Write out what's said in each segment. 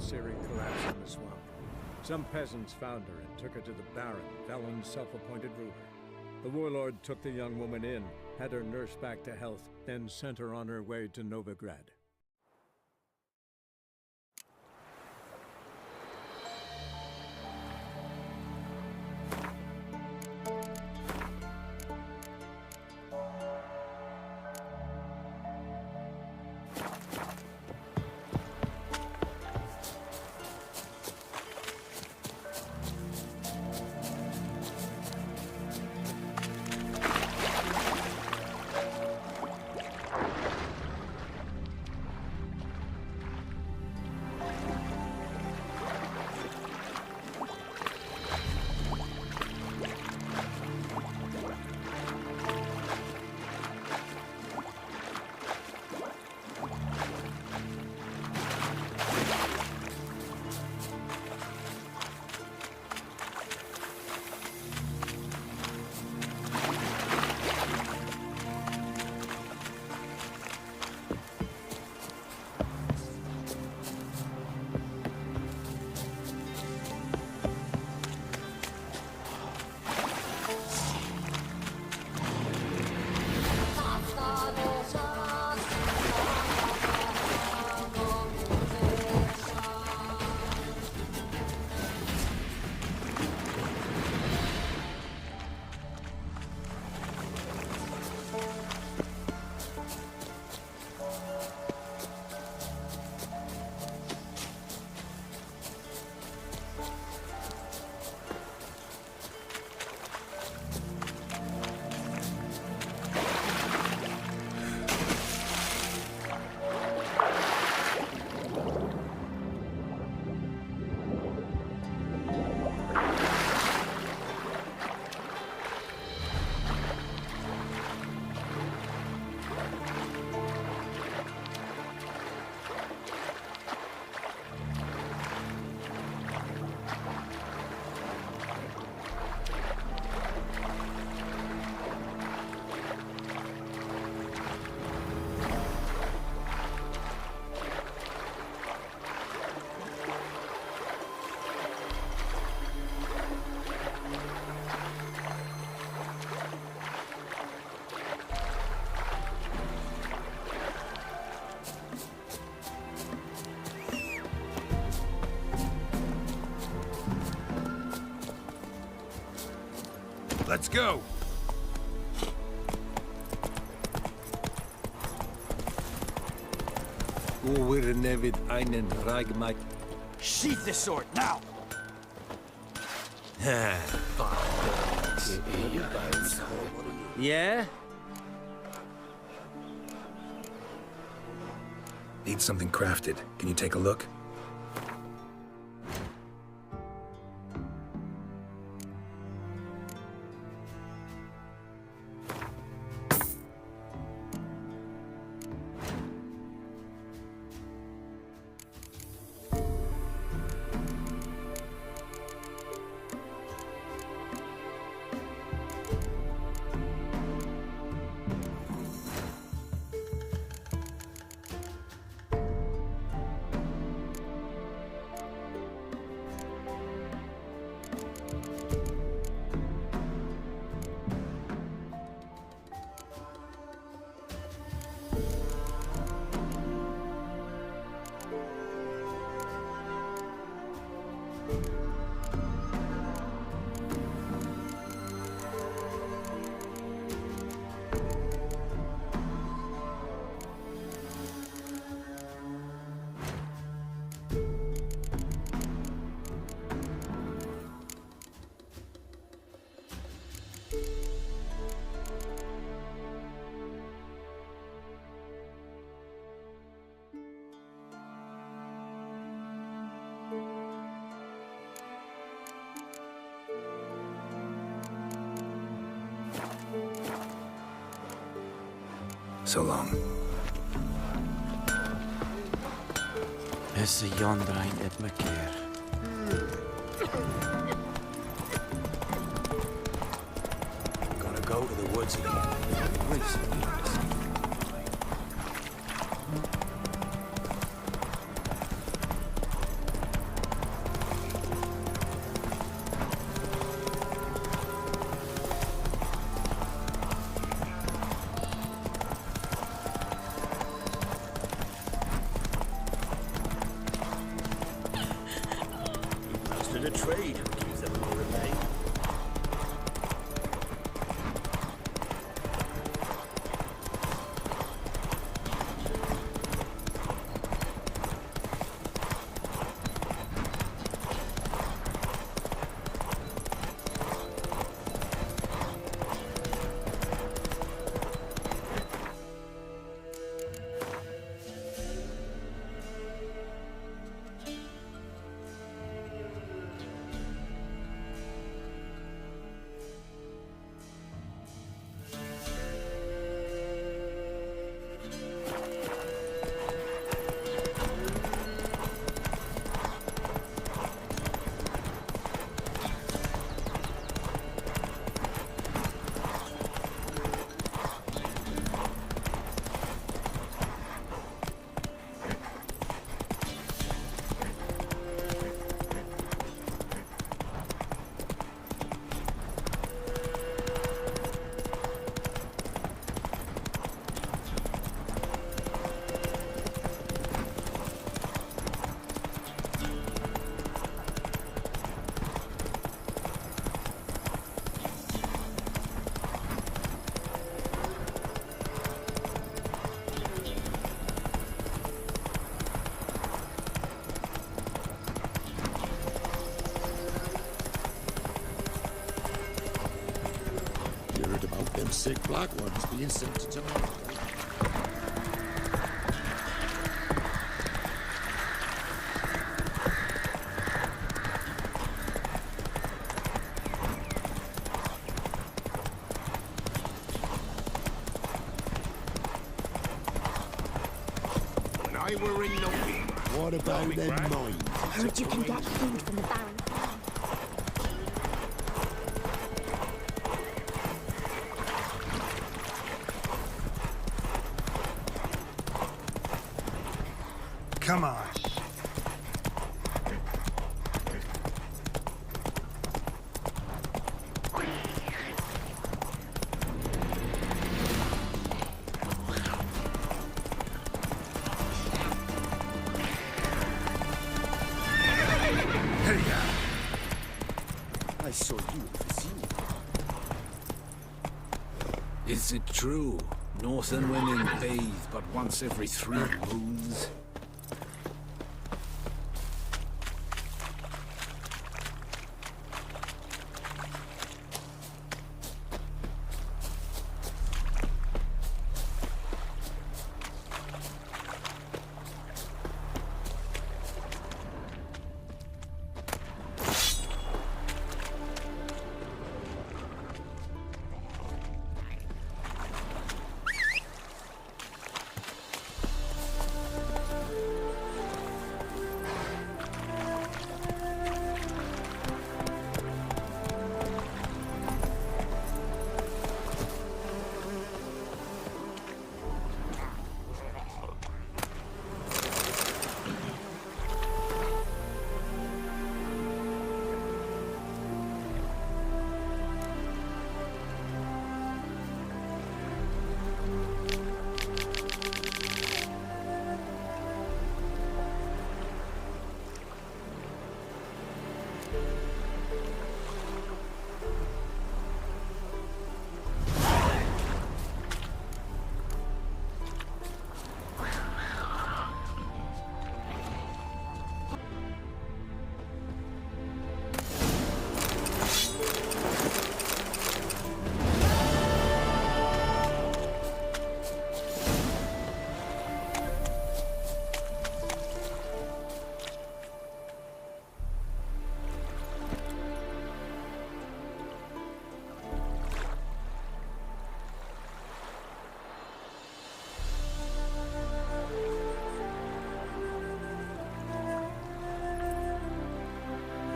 monastery collapse in the swamp. Some peasants found her and took her to the Baron, Valen's self-appointed ruler. The warlord took the young woman in, had her nursed back to health, then sent her on her way to Novigrad. Let's go! Nevid einen Ragmite. Sheath the sword, now! Yeah? Need something crafted. Can you take a look? So long. Esse Jondrain et me keer. Gonna go to the woods again. of trade. Keeps them in relay. Them sick black ones being sent to Jamaica. When I were in no What about them mines? Heard you can get food from the Baron farm. Come on. I saw you at the sea. Is it true? Northern women bathe but once every 3 moons?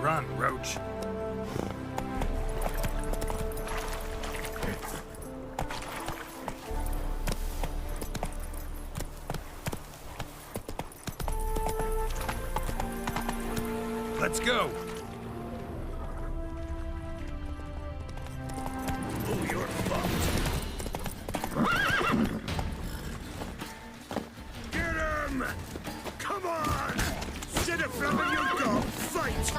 Run, Roach. Let's go. Oh, you're fucked. Get him! Come on! Sit the flummer you got, fate!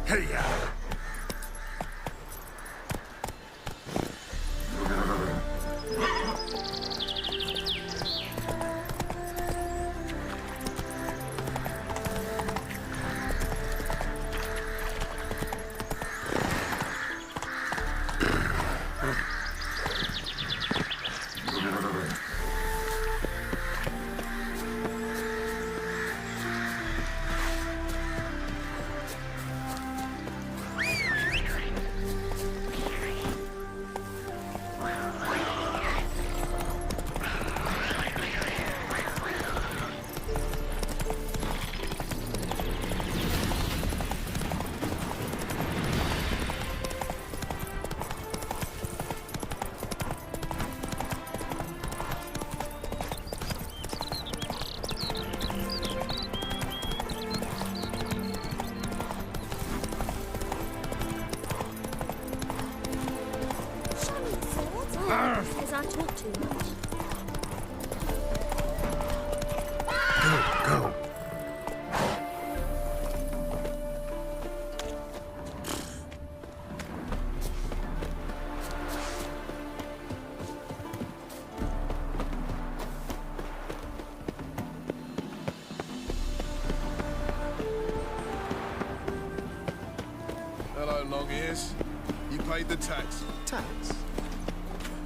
Hey-ya! Says I talk too much. Go! Hello, long ears. You paid the tax. Tax?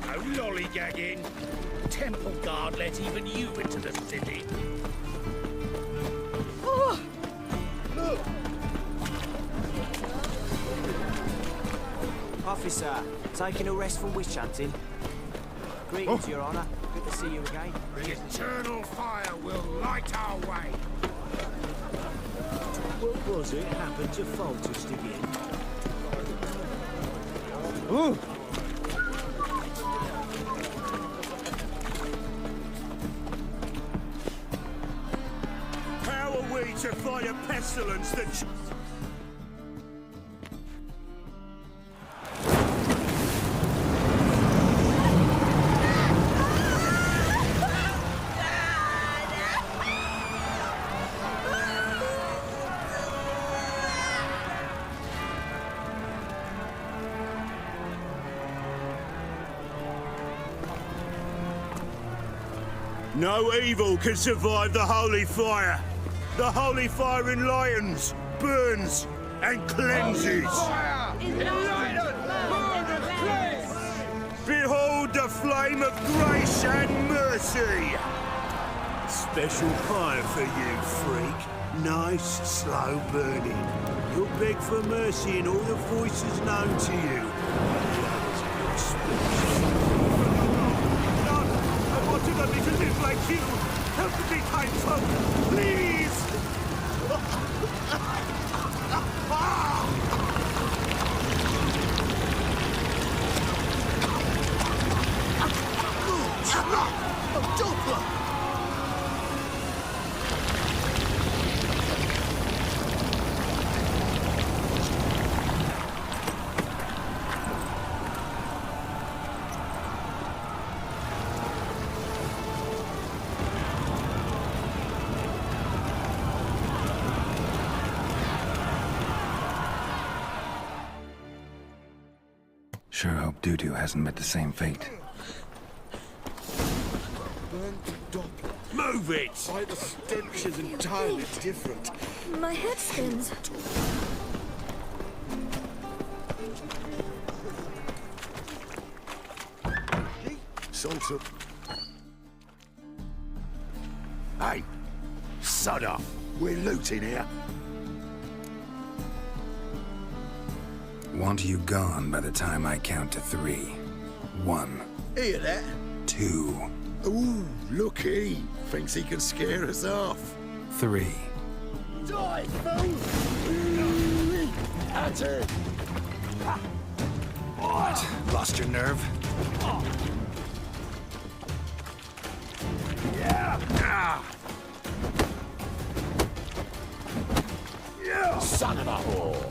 No lollygagging. Temple guard let even you into the city. Officer, taking a rest from witch hunting. Greetings, Your Honour. Good to see you again. The eternal fire will light our way! What was it happened to Foltest again? How are we to fight a pestilence that... No evil can survive the holy fire. The holy fire enlightens, burns, and cleanses. Behold the flame of grace and mercy. Special fire for you, freak. Nice, slow burning. You'll beg for mercy in all the voices known to you. I wanted only to live like you. Help me, kind folk, please! Sure hope Doo-Doo hasn't met the same fate. Move it! Why, the stench is entirely different. My head spins. Sort of. Hey, sod off. We're looting here. Want you gone by the time I count to 3. 1. Hear that? 2. Ooh, look he. Thinks he can scare us off. 3. Die, fool! At it! What? Lost your nerve? Son of a whore!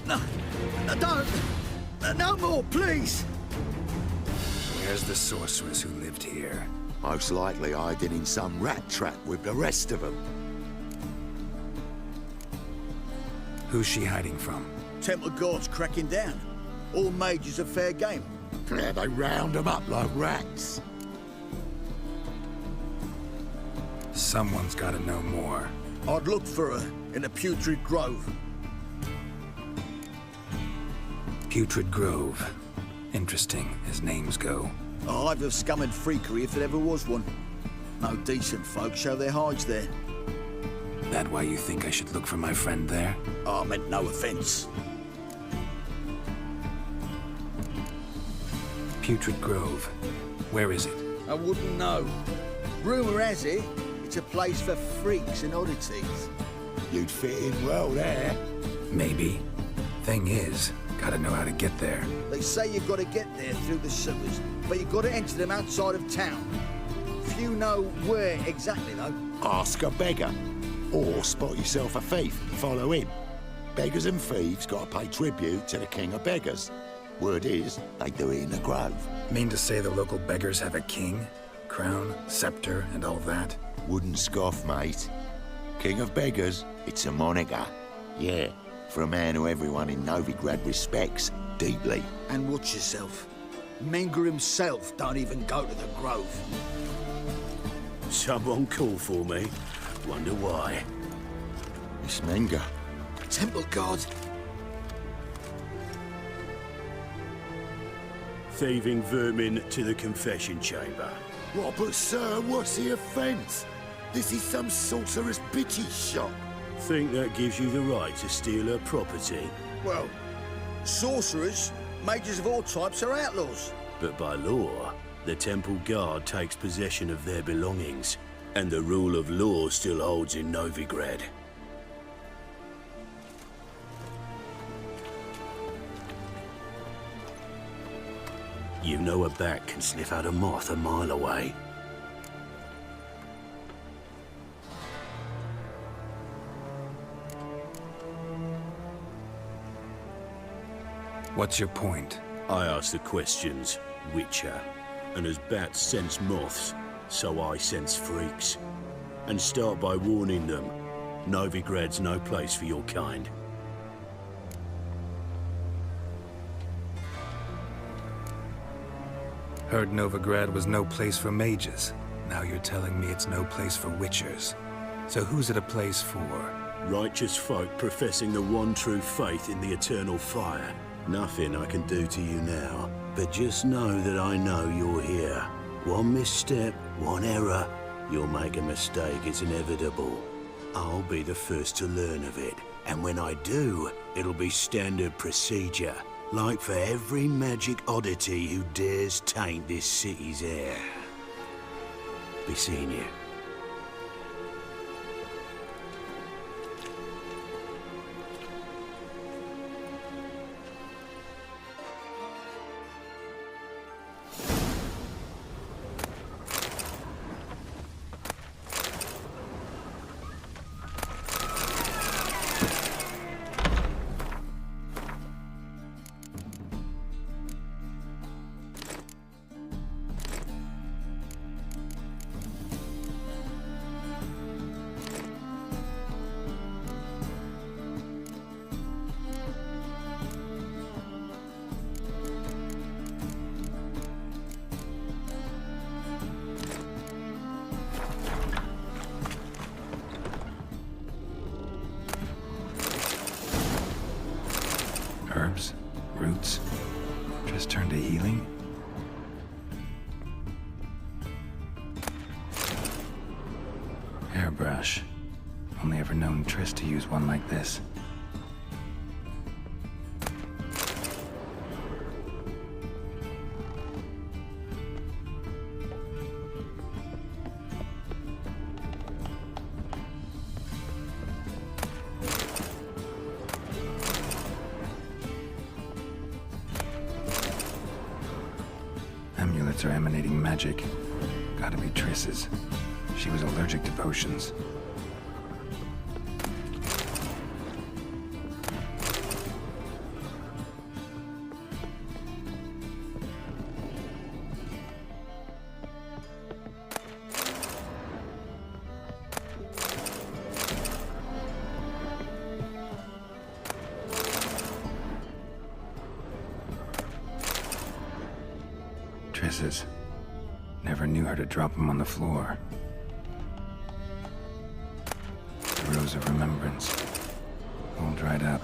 No, don't! No more, please! Where's the sorceress who lived here? Most likely hiding in some rat trap with the rest of them. Who's she hiding from? Temple guards cracking down. All mages are fair game. Yeah, they round them up like rats. Someone's gotta know more. I'd look for her in the Putrid Grove. Putrid Grove. Interesting, as names go. A hive of scum and freakery if there ever was one. No decent folk show their hides there. That why you think I should look for my friend there? I meant no offense. Putrid Grove. Where is it? I wouldn't know. Rumour has it, it's a place for freaks and oddities. You'd fit in well there. Maybe. Thing is, gotta know how to get there. They say you've got to get there through the sewers, but you've got to enter them outside of town. Few know where exactly, though. Ask a beggar. Or spot yourself a thief and follow him. Beggars and thieves gotta pay tribute to the king of beggars. Word is, they do it in the grove. Mean to say the local beggars have a king? Crown, scepter, and all that? Wouldn't scoff, mate. King of beggars, it's a moniker. Yeah, for a man who everyone in Novigrad respects deeply. And watch yourself. Menger himself don't even go to the grove. Someone call for me. Wonder why. It's Menger. Temple guard. Thieving vermin to the confession chamber. What, but sir, what's the offence? This is some sorcerer's bitchy shop. Think that gives you the right to steal her property? Well, sorcerers, mages of all types are outlaws. But by law, the temple guard takes possession of their belongings, and the rule of law still holds in Novigrad. You know a bat can sniff out a moth a mile away. What's your point? I ask the questions, Witcher. And as bats sense moths, so I sense freaks. And start by warning them, Novigrad's no place for your kind. Heard Novigrad was no place for mages. Now you're telling me it's no place for witchers. So who's it a place for? Righteous folk professing the one true faith in the eternal fire. Nothing I can do to you now, but just know that I know you're here. One misstep, one error, you'll make a mistake, it's inevitable. I'll be the first to learn of it, and when I do, it'll be standard procedure. Like for every magic oddity who dares taint this city's air. Be seeing you. Herbs? Roots? Just turn to healing? Hairbrush. Only ever known Triss to use one like this. habits are emanating magic. Gotta be Triss's. She was allergic to potions. Triss's. Never knew her to drop them on the floor. The Rose of Remembrance. All dried up.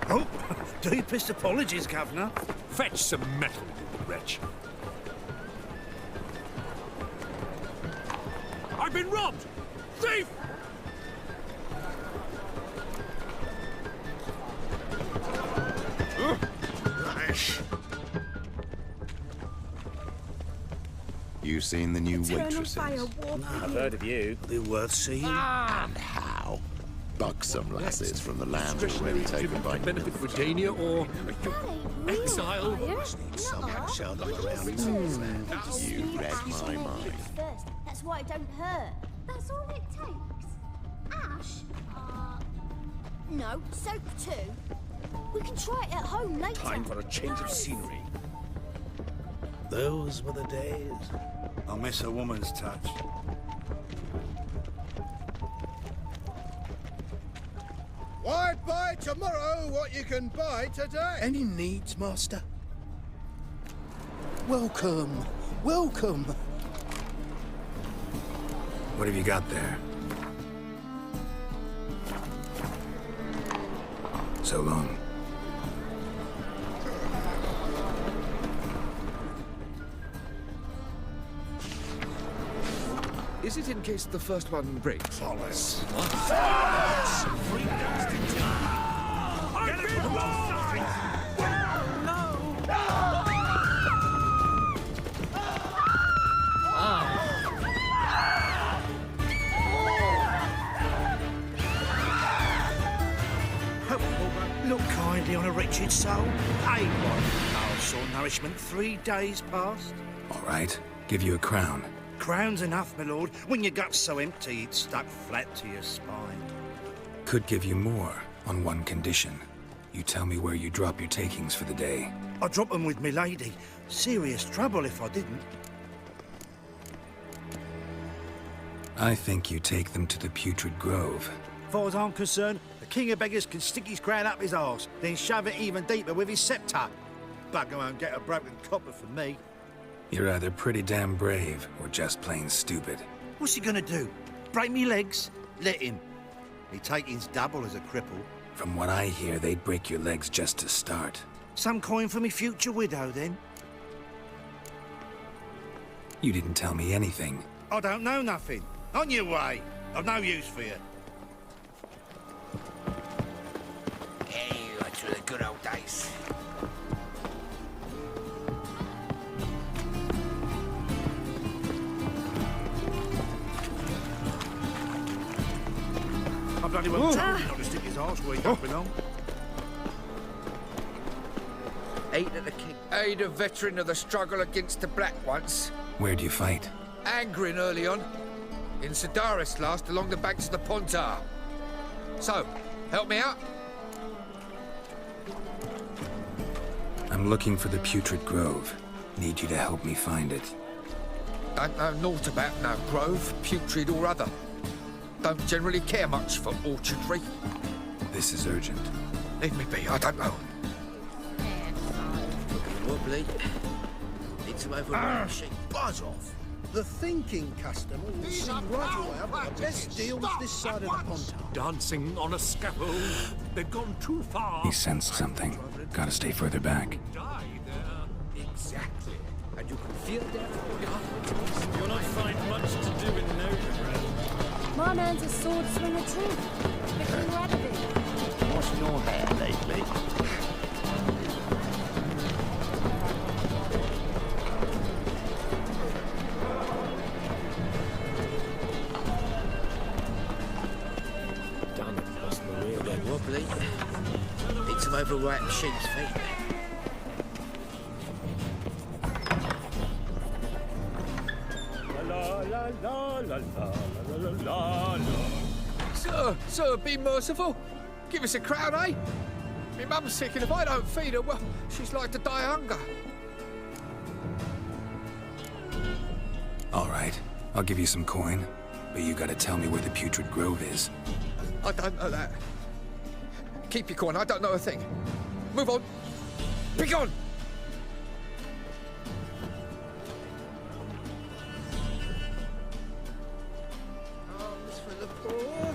Oh, deepest apologies, Governor. Fetch some metal, you wretch. I've been robbed! Thief! Rash. You seen the new Eternal waitresses? fire warp I've heard of you. They're worth seeing. And how? Buxom lasses from the land already taken by benefit for Dania or exile. Somehow show them around. You read my mind. That's why it don't hurt. That's all it takes. Ash? No, soap too. We can try it at home later. Time for a change of scenery. Those were the days. I miss a woman's touch. Why buy tomorrow what you can buy today? Any needs, Master? Welcome, welcome. What have you got there? So long. Is it in case the first one breaks? Solace. Look kindly on a wretched soul. Hey, what? I saw nourishment 3 days past. All right, give you a crown. Crown's enough, my lord. When your gut's so empty, it's stuck flat to your spine. Could give you more, on one condition. You tell me where you drop your takings for the day. I'd drop them with me lady. Serious trouble if I didn't. I think you take them to the Putrid Grove. As far as I'm concerned, the king of beggars can stick his crown up his arse, then shove it even deeper with his scepter. Bugger won't get a broken copper from me. You're either pretty damn brave, or just plain stupid. What's he gonna do? Break me legs? Let him. Me taking's double as a cripple. From what I hear, they'd break your legs just to start. Some coin for me future widow, then? You didn't tell me anything. I don't know nothing. On your way. I've no use for you. Hey, that's the good old days. I bloody well told him not to stick his arse where he don't belong. Aid of the king. Aid a veteran of the struggle against the Black once. Where'd you fight? Angrin early on. In Sedaris last, along the banks of the Pontar. So, help me out? I'm looking for the Putrid Grove. Need you to help me find it. Don't know naught about no grove, putrid or other. Don't generally care much for orchardry. This is urgent. Leave me be, I don't know. Wobbly. Need some overrun sheep. Buzz off. The thinking customer will see right away I've got the best deals this side of the Pontar. Dancing on a scaffold. They've gone too far. He sensed something. Gotta stay further back. Die there. Exactly. And you can feel their force. You'll not find much to do in Novigrad. My man's a sword swinger too. The king Radovid. Washing your hair lately? Damn it, that's the real dead wobbly. Need some overripe sheep's feet. Sir, be merciful. Give us a crown, eh? My mum's sick, and if I don't feed her, well, she's like to die of hunger. All right, I'll give you some coin, but you gotta tell me where the Putrid Grove is. I don't know that. Keep your coin, I don't know a thing. Move on. Be gone! Arms for the poor.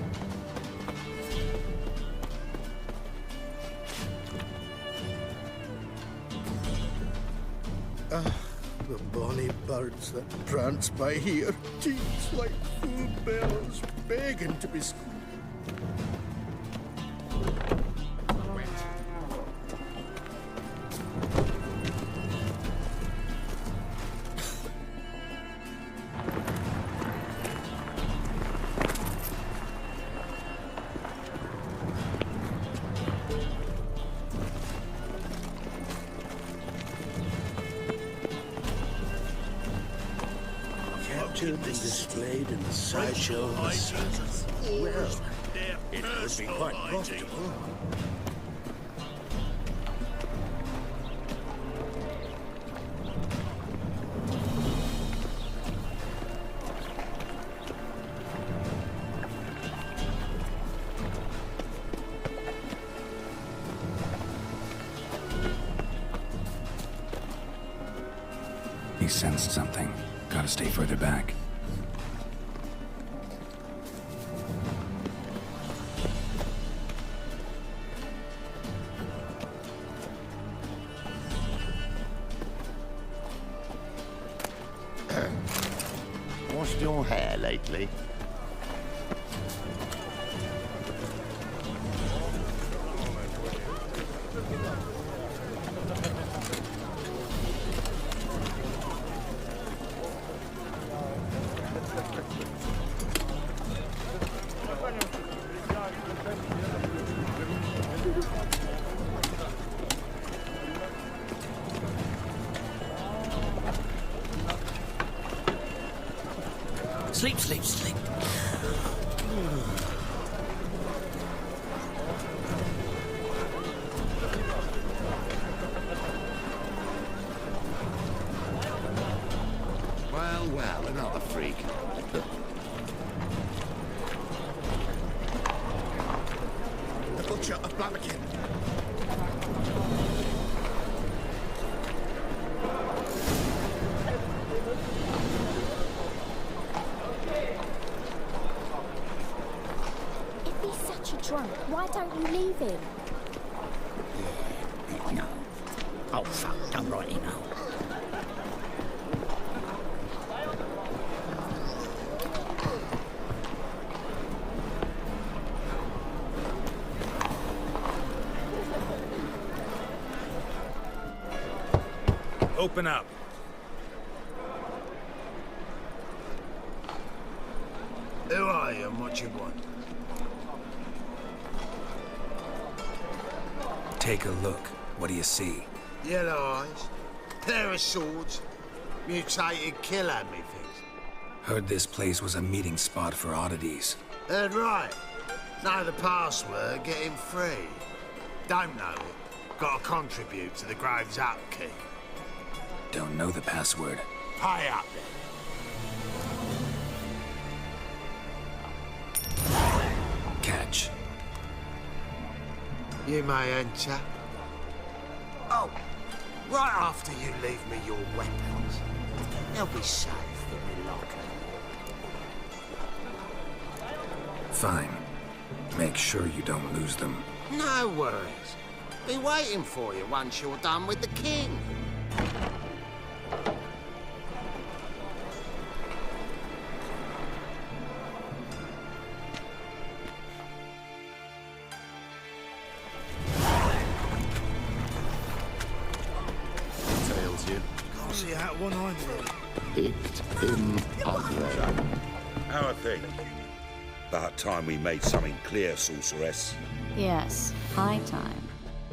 The bonny birds that prance by here, teats like full bells, begging to be squeezed. Captured and displayed in the sideshow of the circus. Well, it would be quite profitable. He sensed something. Gotta stay further back. Washed your hair lately? Sleep, sleep, sleep. Well, another freak. The butcher of Blaviken. If he's such a drunk, why don't you leave him? No. Oh, fuck, don't write it now. Open up. Who are you and what you want? Take a look. What do you see? Yellow eyes, pair of swords, mutated killer, methinks. Heard this place was a meeting spot for oddities. Heard right. Know the password, get him free. Don't know it. Got to contribute to the Grove's upkeep. Don't know the password. Pay up then. Catch. You may enter. Oh, right after you leave me your weapons. They'll be safe in the locker. Fine. Make sure you don't lose them. No worries. Be waiting for you once you're done with the king. that one I knew. Icked him ugly. How are things? About time we made something clear, sorceress. Yes, high time.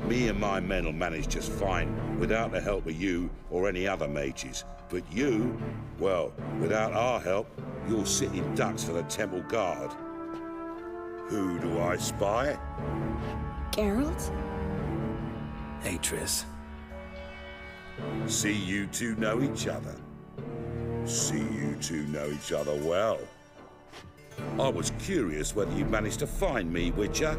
Me and my men'll manage just fine, without the help of you or any other mages. But you, well, without our help, you're sitting ducks for the temple guard. Who do I spy? Geralt? Hey, Triss. See you two know each other. See you two know each other well. I was curious whether you managed to find me, Witcher.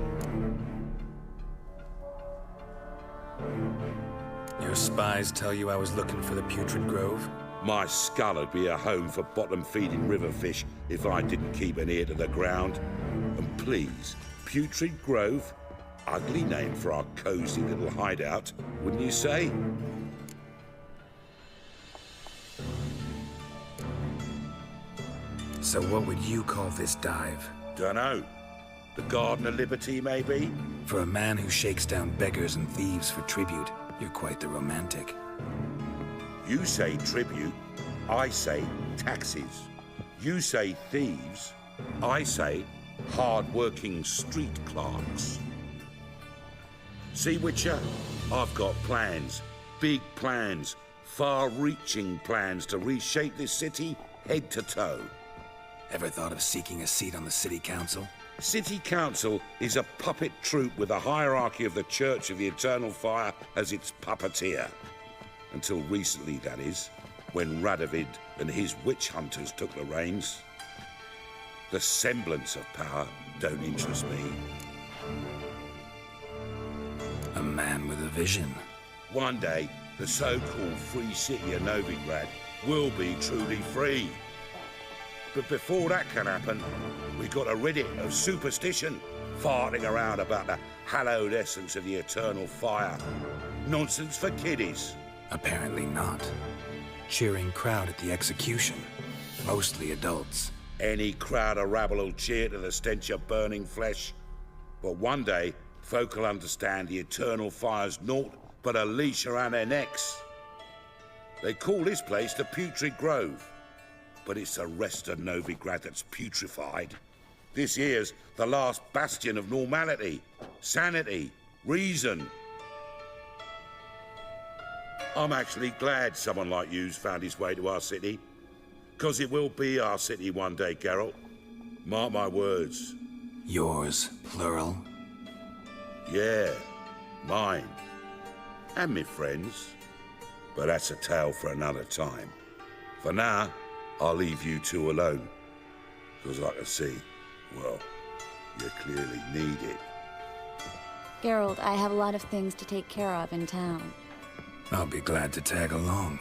Your spies tell you I was looking for the Putrid Grove? My skull would be a home for bottom-feeding river fish if I didn't keep an ear to the ground. And please, Putrid Grove? Ugly name for our cozy little hideout, wouldn't you say? So what would you call this dive? Dunno. The Garden of Liberty, maybe? For a man who shakes down beggars and thieves for tribute, you're quite the romantic. You say tribute, I say taxes. You say thieves, I say hard-working street clerks. See, Witcher, I've got plans, big plans, far-reaching plans to reshape this city head to toe. Ever thought of seeking a seat on the city council? City Council is a puppet troupe with a hierarchy of the Church of the Eternal Fire as its puppeteer. Until recently, that is, when Radovid and his witch hunters took the reins. The semblance of power don't interest me. A man with a vision. One day, the so-called free city of Novigrad will be truly free. But before that can happen, we've got to rid it of superstition, farting around about the hallowed essence of the eternal fire. Nonsense for kiddies. Apparently not. Cheering crowd at the execution. Mostly adults. Any crowd of rabble will cheer to the stench of burning flesh. But one day, folk will understand the eternal fire's naught but a leash around their necks. They call this place the Putrid Grove. But it's the rest of Novigrad that's putrefied. This here's the last bastion of normality, sanity, reason. I'm actually glad someone like you's found his way to our city. 'Cause it will be our city one day, Geralt. Mark my words. Yours, plural? Yeah, mine. And me friends. But that's a tale for another time. For now, I'll leave you two alone. 'Cause I can see, well, you clearly need it. Geralt, I have a lot of things to take care of in town. I'll be glad to tag along.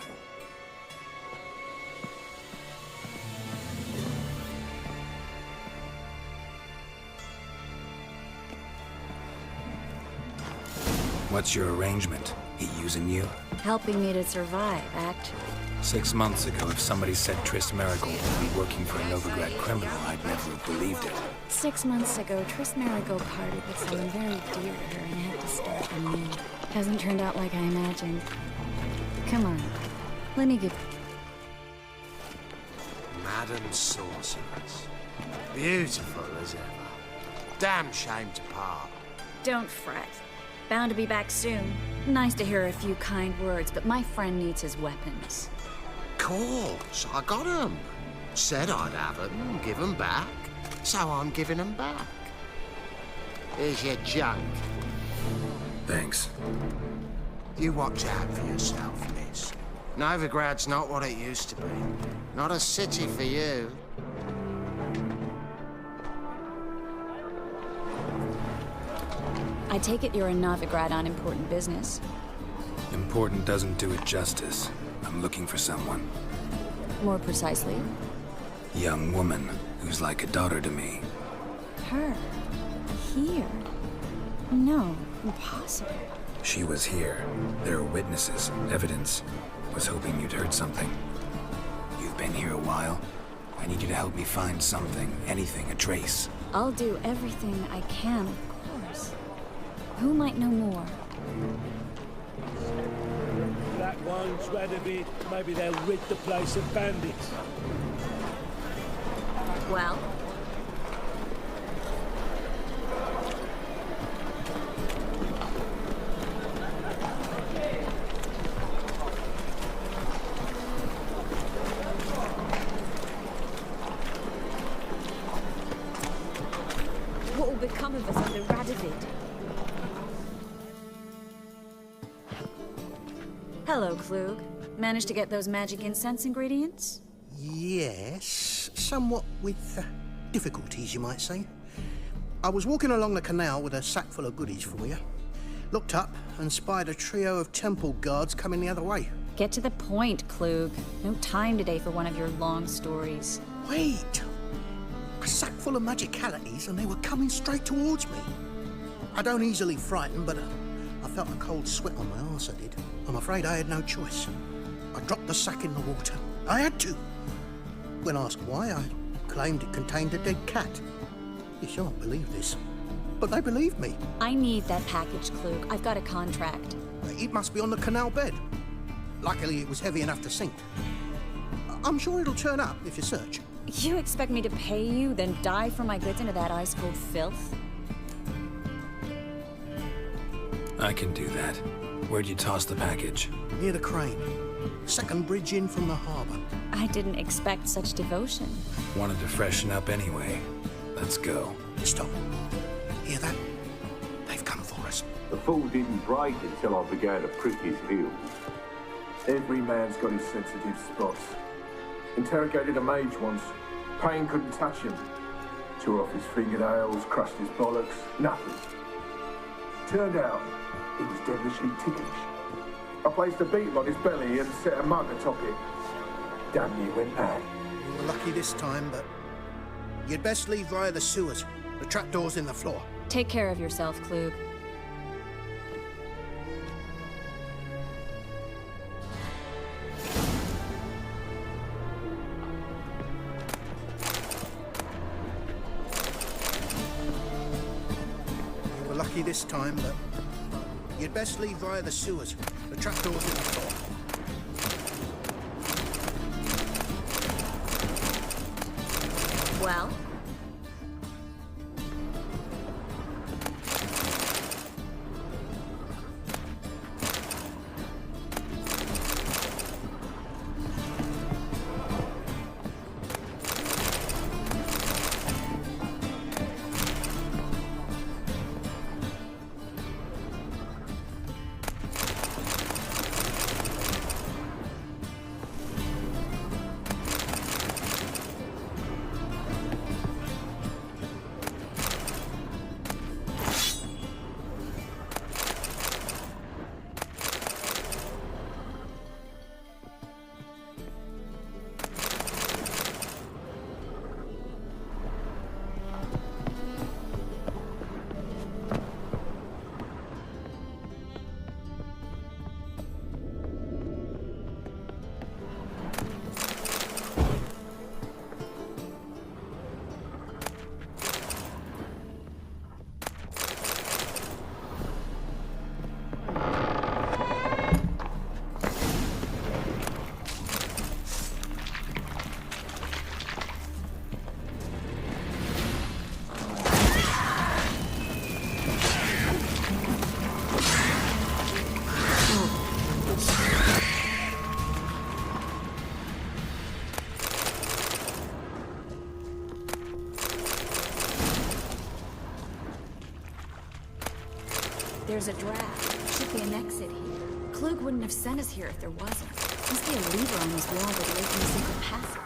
What's your arrangement? He using you? Helping me to survive, act. 6 months ago, if somebody said Triss Marigold would be working for a Novigrad criminal, I'd never have believed it. 6 months ago, Triss Marigold parted with someone very dear to her and had to start anew. Hasn't turned out like I imagined. Come on, let me give... Madam Sorceress. Beautiful as ever. Damn shame to part. Don't fret. Bound to be back soon. Nice to hear a few kind words, but my friend needs his weapons. Course, I got 'em. Said I'd have 'em and give 'em back. So I'm giving 'em back. Here's your junk. Thanks. You watch out for yourself, miss. Novigrad's not what it used to be. Not a city for you. I take it you're in Novigrad on important business. Important doesn't do it justice. I'm looking for someone. More precisely? Young woman who's like a daughter to me. Her? Here? No, impossible. She was here. There are witnesses, evidence. Was hoping you'd heard something. You've been here a while. I need you to help me find something, anything, a trace. I'll do everything I can, of course. Who might know more? back ones, Radovid. Maybe they'll rid the place of bandits. Well? What will become of us under Radovid? Hello, Klug. Managed to get those magic incense ingredients? Yes, somewhat with difficulties, you might say. I was walking along the canal with a sack full of goodies for you. Looked up and spied a trio of temple guards coming the other way. Get to the point, Klug. No time today for one of your long stories. Wait! A sack full of magicalities and they were coming straight towards me. I don't easily frighten, but I felt a cold sweat on my arse, I did. I'm afraid I had no choice. I dropped the sack in the water. I had to. When asked why, I claimed it contained a dead cat. You shan't believe this, but they believed me. I need that package, Klug. I've got a contract. It must be on the canal bed. Luckily, it was heavy enough to sink. I'm sure it'll turn up if you search. You expect me to pay you, then dive for my goods into that ice-cold filth? I can do that. Where'd you toss the package? Near the crane. Second bridge in from the harbour. I didn't expect such devotion. Wanted to freshen up anyway. Let's go. Stop. Hear that? They've come for us. The fall didn't break until I began to prick his heels. Every man's got his sensitive spots. Interrogated a mage once. Pain couldn't touch him. Tore off his fingernails, crushed his bollocks, nothing. Turned out, he was devilishly ticklish. I placed a beetle on his belly and set a mug atop it. Damn near went mad. You were lucky this time, but you'd best leave via the sewers. The trapdoor's in the floor. Take care of yourself, Klug. You were lucky this time, but you'd best leave via the sewers. The trapdoor's in the floor. Well? There's a draft. Should be an exit here. Klug wouldn't have sent us here if there wasn't. Must be a lever on this wall that will open a secret passage.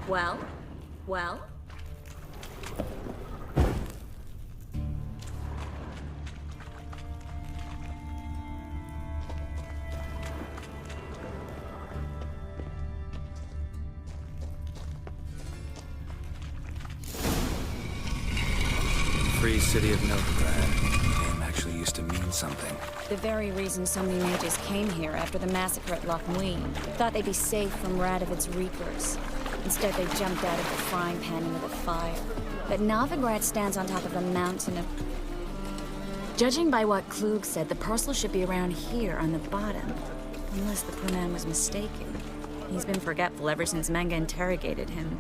Well? Well? Free city of Novigrad. The name actually used to mean something. The very reason so many mages came here after the massacre at Loch Muin. Thought they'd be safe from Radovid's reapers. Instead, they jumped out of the frying pan into the fire. But Novigrad stands on top of a mountain of... Judging by what Klug said, the parcel should be around here on the bottom. Unless the poor man was mistaken. He's been forgetful ever since Manga interrogated him.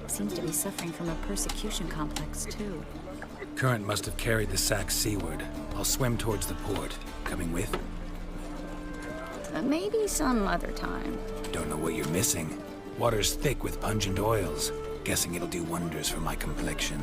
Seems to be suffering from a persecution complex, too. Current must have carried the sack seaward. I'll swim towards the port. Coming with? Maybe some other time. Don't know what you're missing. Water's thick with pungent oils. Guessing it'll do wonders for my complexion.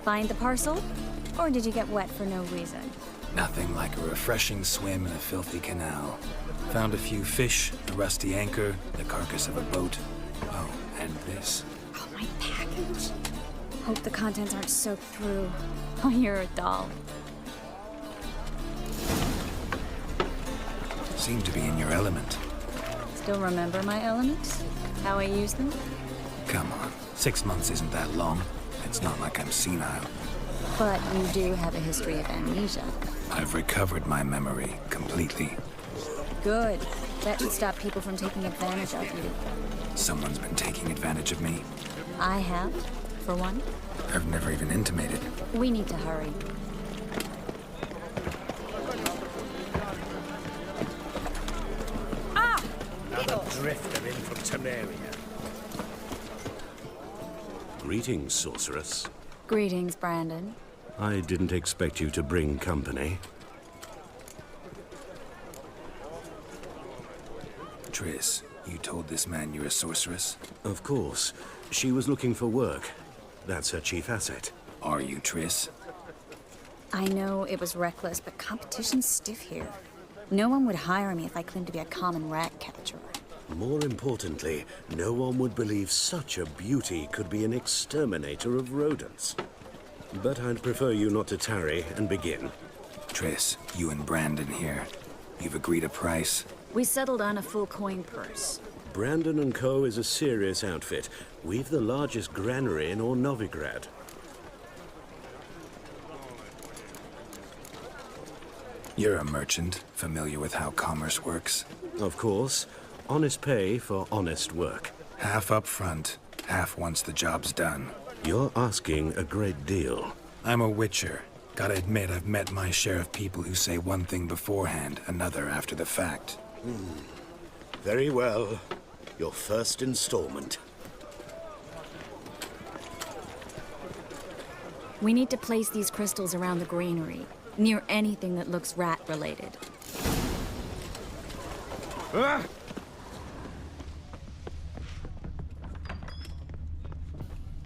Find the parcel? Or did you get wet for no reason? Nothing like a refreshing swim in a filthy canal. Found a few fish, a rusty anchor, the carcass of a boat. Oh, and this. Oh, my package. Hope the contents aren't soaked through. Oh, you're a doll. Seem to be in your element. Still remember my elements? How I use them? Come on, 6 months isn't that long. It's not like I'm senile. But you do have a history of amnesia. I've recovered my memory completely. Good. That should stop people from taking advantage of you. Someone's been taking advantage of me. I have, for one. I've never even intimated. We need to hurry. Another drifter in from Temeria. Greetings, sorceress. Greetings, Brandon. I didn't expect you to bring company. Triss, you told this man you're a sorceress? Of course. She was looking for work. That's her chief asset. Are you, Triss? I know it was reckless, but competition's stiff here. No one would hire me if I claimed to be a common rat catcher. More importantly, no one would believe such a beauty could be an exterminator of rodents. But I'd prefer you not to tarry and begin. Triss, you and Brandon here. You've agreed a price? We settled on a full coin purse. Brandon & Co. is a serious outfit. We've the largest granary in all Novigrad. You're a merchant, familiar with how commerce works? Of course. Honest pay for honest work. Half up front, half once the job's done. You're asking a great deal. I'm a witcher. Gotta admit, I've met my share of people who say one thing beforehand, another after the fact. Very well. Your first installment. We need to place these crystals around the granary, near anything that looks rat-related.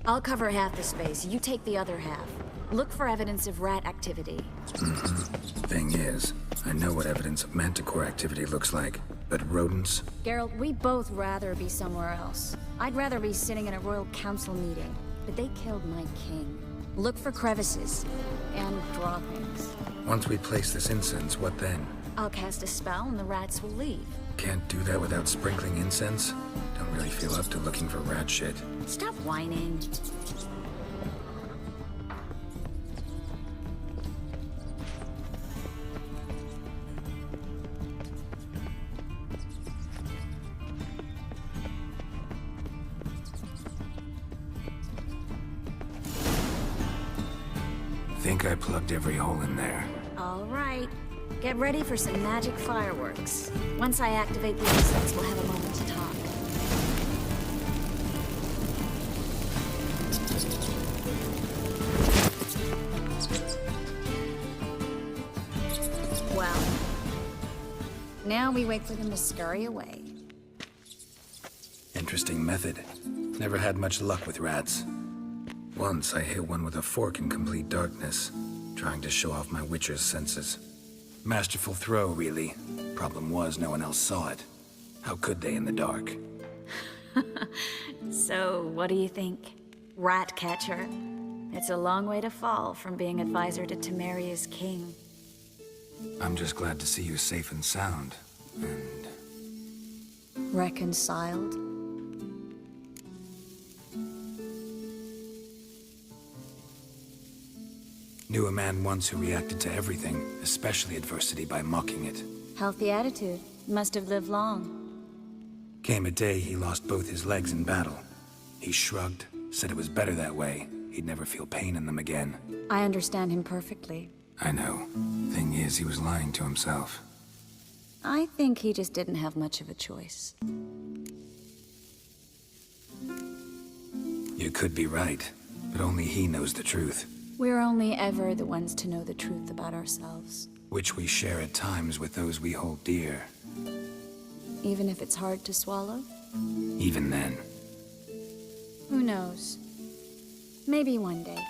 I'll cover half the space, you take the other half. Look for evidence of rat activity. Thing is, I know what evidence of manticore activity looks like, but rodents? Geralt, we'd both rather be somewhere else. I'd rather be sitting in a royal council meeting, but they killed my king. Look for crevices and droppings. Once we place this incense, what then? I'll cast a spell and the rats will leave. Can't do that without sprinkling incense? Don't really feel up to looking for rat shit. Stop whining. Think I plugged every hole in there. All right. Get ready for some magic fireworks. Once I activate the incense, we'll have a moment to talk. Well, now we wait for them to scurry away. Interesting method. Never had much luck with rats. Once I hit one with a fork in complete darkness, trying to show off my witcher's senses. Masterful throw, really. Problem was, no one else saw it. How could they in the dark? So, what do you think? Rat catcher? It's a long way to fall from being advisor to Temeria's king. I'm just glad to see you safe and sound. And... reconciled? Knew a man once who reacted to everything, especially adversity, by mocking it. Healthy attitude. Must have lived long. Came a day he lost both his legs in battle. He shrugged, said it was better that way. He'd never feel pain in them again. I understand him perfectly. I know. Thing is, he was lying to himself. I think he just didn't have much of a choice. You could be right, but only he knows the truth. We're only ever the ones to know the truth about ourselves. Which we share at times with those we hold dear. Even if it's hard to swallow? Even then. Who knows? Maybe one day.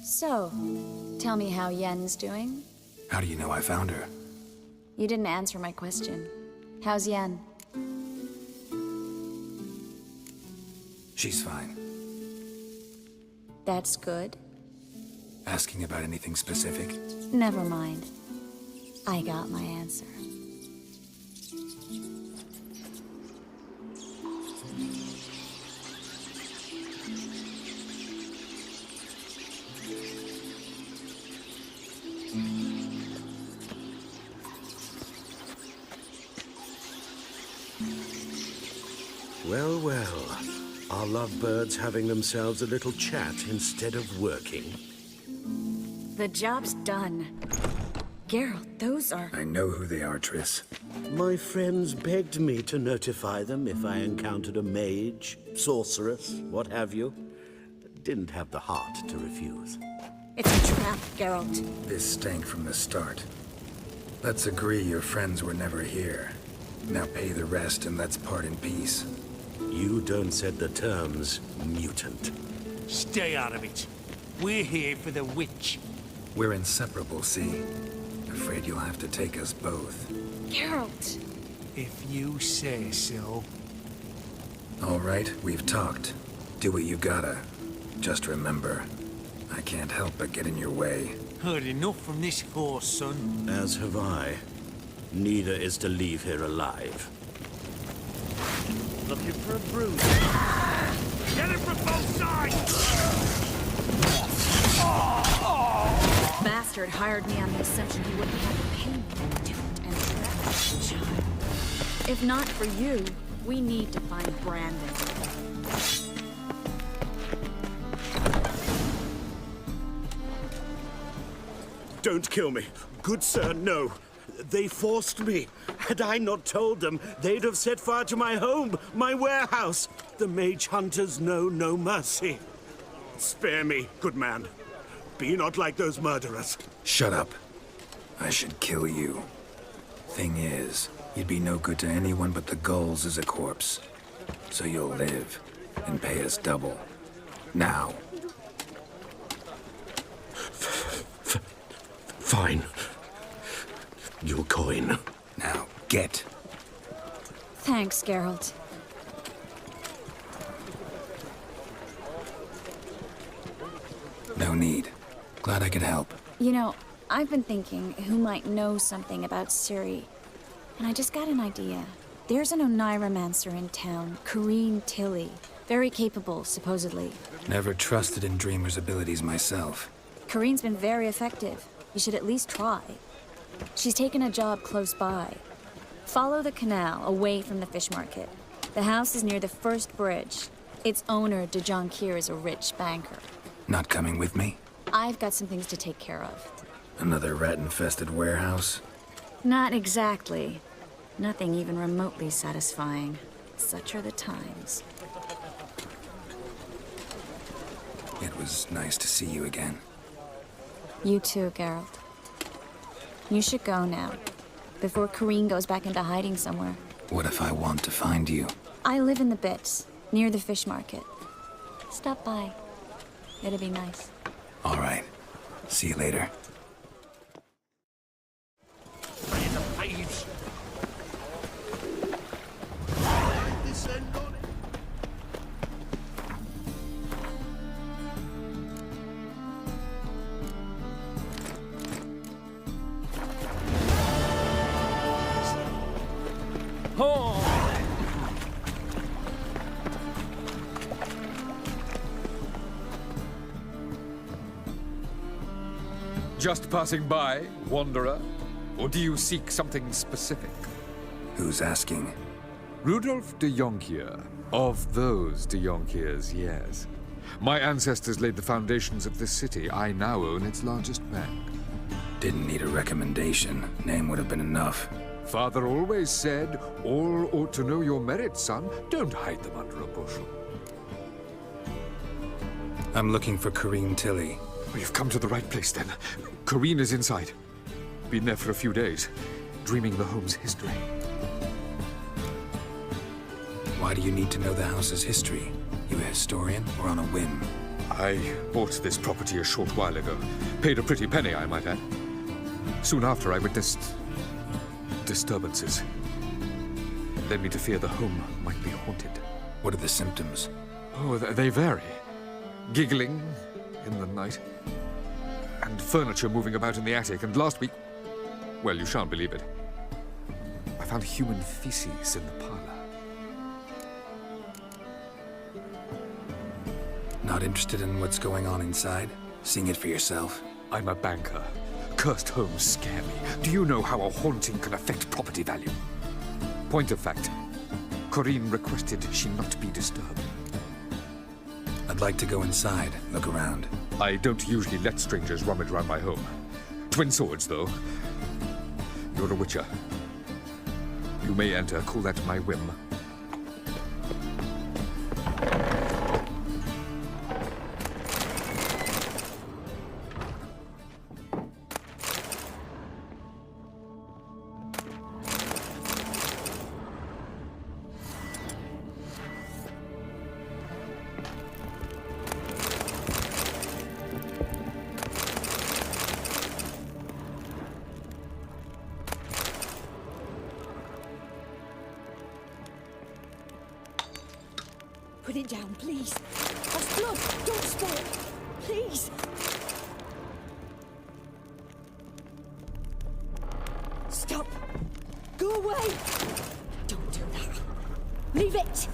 So, tell me how Yen's doing? How do you know I found her? You didn't answer my question. How's Yen? She's fine. That's good. Asking about anything specific? Never mind. I got my answer. Well, well. Are lovebirds having themselves a little chat instead of working? The job's done. Geralt, those are... I know who they are, Triss. My friends begged me to notify them if I encountered a mage, sorceress, what have you. Didn't have the heart to refuse. It's a trap, Geralt. This stank from the start. Let's agree your friends were never here. Now pay the rest and let's part in peace. You don't set the terms, mutant. Stay out of it. We're here for the witch. We're inseparable, see? Afraid you'll have to take us both. Geralt! If you say so. All right, we've talked. Do what you gotta. Just remember, I can't help but get in your way. Heard enough from this horse, son. As have I. Neither is to leave here alive. Looking for a bruise. Get it from both sides! Bastard hired me on the assumption he wouldn't have to pay me. Different and trash child. If not for you, we need to find Brandon. Don't kill me. Good sir, no. They forced me. Had I not told them, they'd have set fire to my home, my warehouse. The mage hunters know no mercy. Spare me, good man. Be not like those murderers. Shut up. I should kill you. Thing is, you'd be no good to anyone but the gulls as a corpse. So you'll live, and pay us double. Now. Fine. Your coin. Now, get. Thanks, Geralt. No need. Glad I could help. You know, I've been thinking who might know something about Ciri, and I just got an idea. There's an Oneiromancer in town, Corrine Tilly. Very capable, supposedly. Never trusted in Dreamer's abilities myself. Corrine's been very effective. You should at least try. She's taken a job close by. Follow the canal away from the fish market. The house is near the first bridge. Its owner, de Jonquière, is a rich banker. Not coming with me? I've got some things to take care of. Another rat-infested warehouse? Not exactly. Nothing even remotely satisfying. Such are the times. It was nice to see you again. You too, Geralt. You should go now, before Corrine goes back into hiding somewhere. What if I want to find you? I live in the Bits, near the fish market. Stop by. It'll be nice. All right. See you later. In the page. Descend on it. Just passing by, wanderer? Or do you seek something specific? Who's asking? Rudolf de Jonquière. Of those de Jonquières, yes. My ancestors laid the foundations of this city. I now own its largest bank. Didn't need a recommendation. Name would have been enough. Father always said, all ought to know your merits, son. Don't hide them under a bushel. I'm looking for Corrine Tilly. Well, you've come to the right place, then. Corrine is inside. Been there for a few days, dreaming the home's history. Why do you need to know the house's history? You a historian or on a whim? I bought this property a short while ago. Paid a pretty penny, I might add. Soon after, I witnessed disturbances. Led me to fear the home might be haunted. What are the symptoms? Oh, they vary. Giggling in the night. And furniture moving about in the attic. And last week, well, you shan't believe it, I found human feces in the parlor. Not interested in what's going on inside? Seeing it for yourself? I'm a banker. Cursed homes scare me. Do you know how a haunting can affect property value? Point of fact, Corrine requested she not be disturbed. I'd like to go inside, look around. I don't usually let strangers rummage around my home. Twin swords, though. You're a witcher. You may enter, call that my whim. Put it down, please. That's blood. Don't spill. Please. Stop. Go away. Don't do that. Leave it.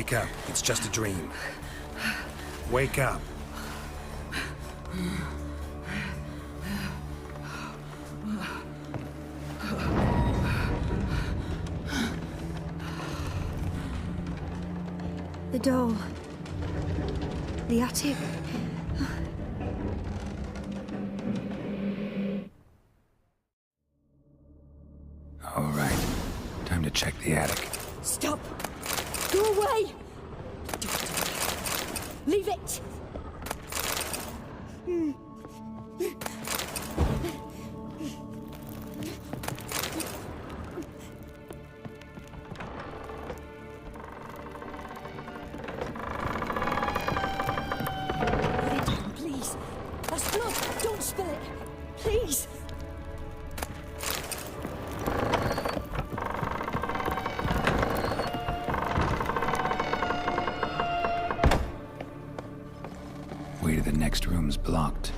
Wake up. It's just a dream. Wake up. The doll. The attic. All right. Time to check the attic. Stop! Go away! Leave it! Please! That's blood! Don't spill it! Please! Way to the next room's blocked.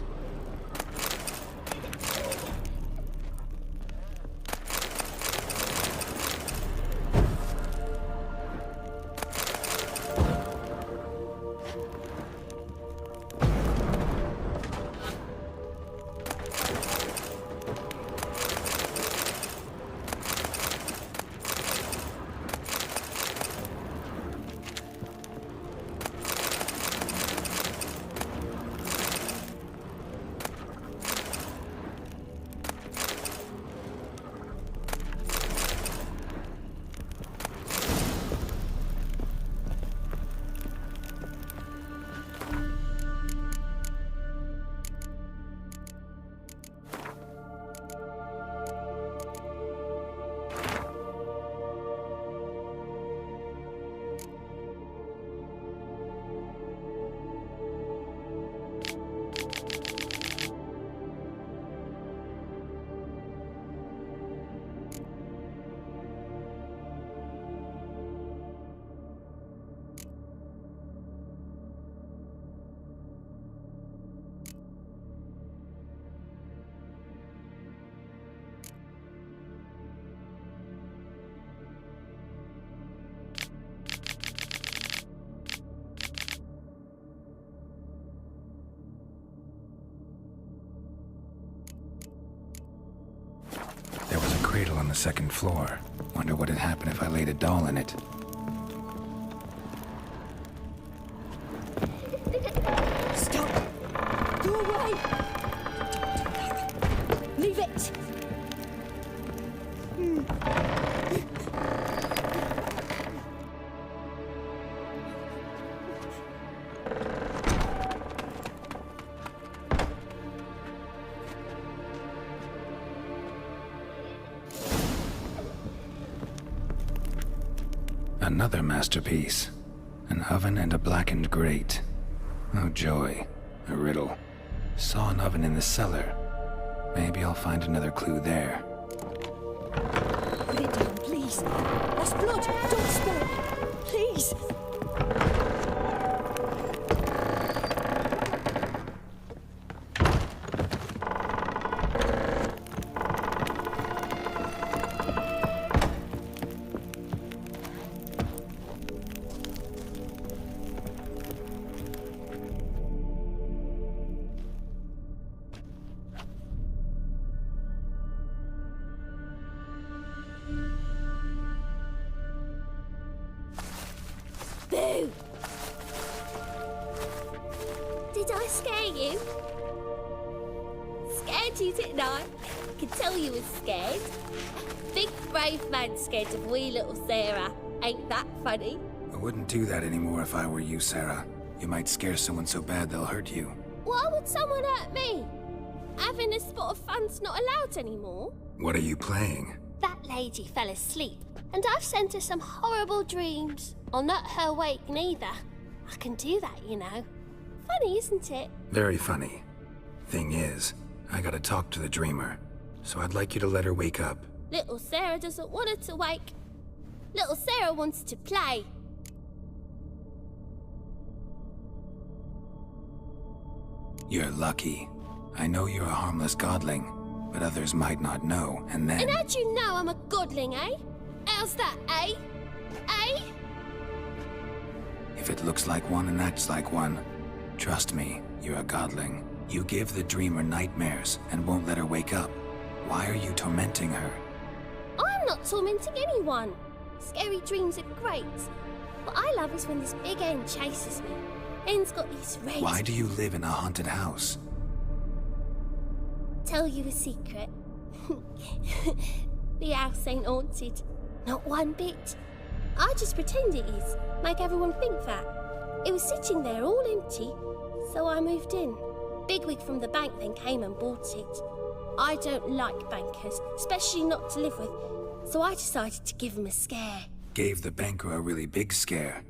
There was a cradle on the second floor. Wonder what had happened if I laid a doll in it. Stop! Go away! Leave it! Another masterpiece. An oven and a blackened grate. Oh joy. A riddle. Saw an oven in the cellar. Maybe I'll find another clue there. Put it down, please. That's blood! Don't spill it! Please! Boo! Did I scare you? Scared you, didn't I? Could tell you was scared. Big brave man scared of wee little Sarah. Ain't that funny? I wouldn't do that anymore if I were you, Sarah. You might scare someone so bad they'll hurt you. Why would someone hurt me? Having a spot of fun's not allowed anymore. What are you playing? That lady fell asleep, and I've sent her some horrible dreams. I'll not her awake neither. I can do that, you know. Funny, isn't it? Very funny. Thing is, I gotta talk to the dreamer, so I'd like you to let her wake up. Little Sarah doesn't want her to wake. Little Sarah wants to play. You're lucky. I know you're a harmless godling, but others might not know, and then... And how'd you know I'm a godling, eh? How's that, eh? Eh? If it looks like one and acts like one, trust me, you're a godling. You give the dreamer nightmares and won't let her wake up. Why are you tormenting her? I'm not tormenting anyone. Scary dreams are great. What I love is when this big hen chases me. Hen's got these red... Why do you live in a haunted house? Tell you a secret. The house ain't haunted. Not one bit. I just pretend it is. Make everyone think that. It was sitting there all empty, so I moved in. Bigwig from the bank then came and bought it. I don't like bankers, especially not to live with, so I decided to give him a scare. Gave the banker a really big scare.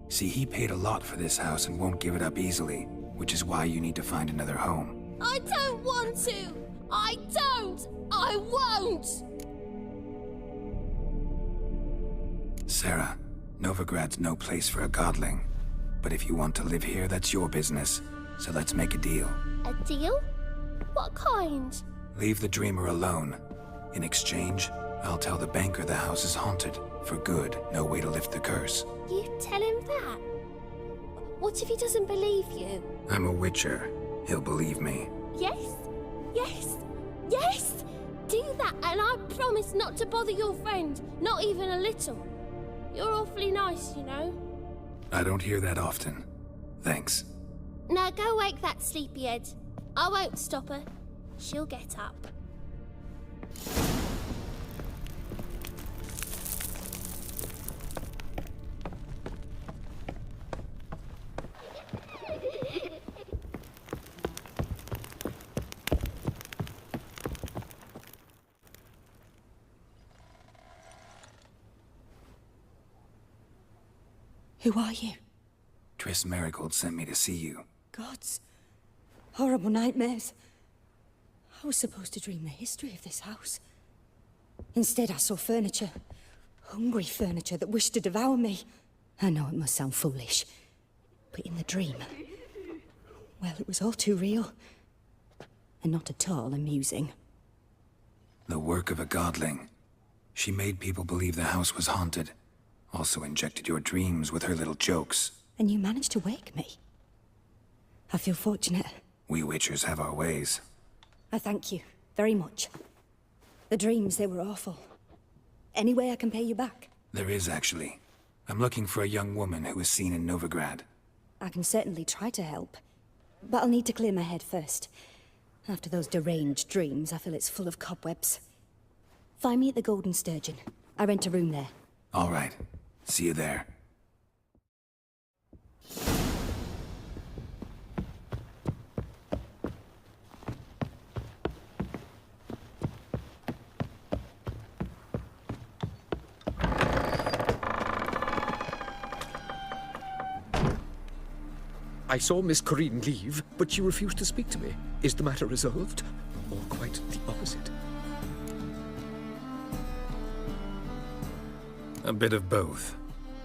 See, he paid a lot for this house and won't give it up easily, which is why you need to find another home. I don't want to! I don't! I won't! Sarah, Novigrad's no place for a godling. But if you want to live here, that's your business. So let's make a deal. A deal? What kind? Leave the dreamer alone. In exchange, I'll tell the banker the house is haunted. For good, no way to lift the curse. You tell him that? What if he doesn't believe you? I'm a witcher. He'll believe me. Yes? Yes? Yes! Do that and I promise not to bother your friend. Not even a little. You're awfully nice, you know. I don't hear that often. Thanks. Now go wake that sleepyhead. I won't stop her. She'll get up. Who are you? Triss Marigold sent me to see you. Gods. Horrible nightmares. I was supposed to dream the history of this house. Instead, I saw furniture. Hungry furniture that wished to devour me. I know it must sound foolish, but in the dream, well, it was all too real. And not at all amusing. The work of a godling. She made people believe the house was haunted. Also injected your dreams with her little jokes. And you managed to wake me. I feel fortunate. We witchers have our ways. I thank you very much. The dreams, they were awful. Any way I can pay you back? There is, actually. I'm looking for a young woman who was seen in Novigrad. I can certainly try to help. But I'll need to clear my head first. After those deranged dreams, I feel it's full of cobwebs. Find me at the Golden Sturgeon. I rent a room there. All right. See you there. I saw Miss Corinne leave, but she refused to speak to me. Is the matter resolved? Or quite the opposite? A bit of both.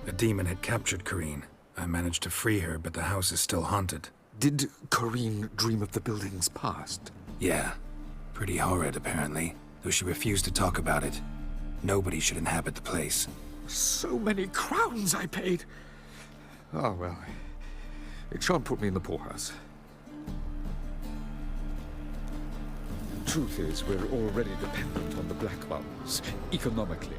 A demon had captured Corinne. I managed to free her, but the house is still haunted. Did Corinne dream of the building's past? Yeah. Pretty horrid, apparently, though she refused to talk about it. Nobody should inhabit the place. So many crowns I paid! Oh, well, it shan't put me in the poorhouse. Truth is, we're already dependent on the Black Ones, economically.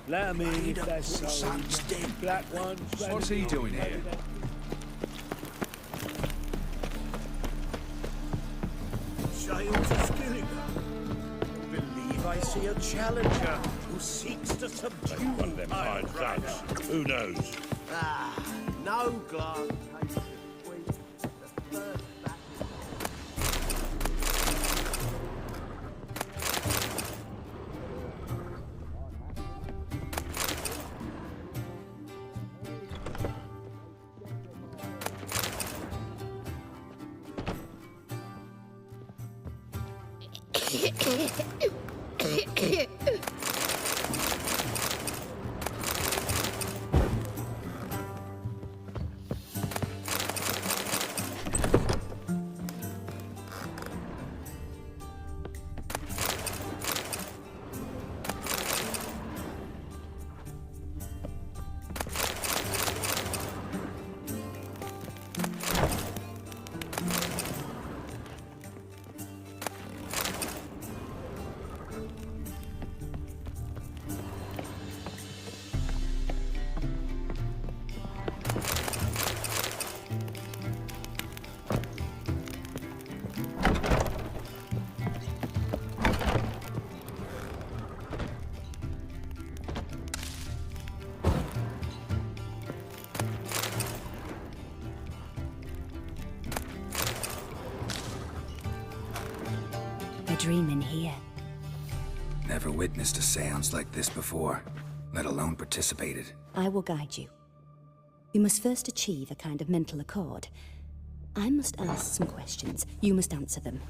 Let me if there's son's dead. Black ones. What's he doing here? Sail to Skillinger. Believe I see a challenger who seeks to subdue One of them iron thugs. Who knows? Ah, no glove. Dream in here. Never witnessed a seance like this before, let alone participated. I will guide you. You must first achieve a kind of mental accord. I must ask some questions. You must answer them.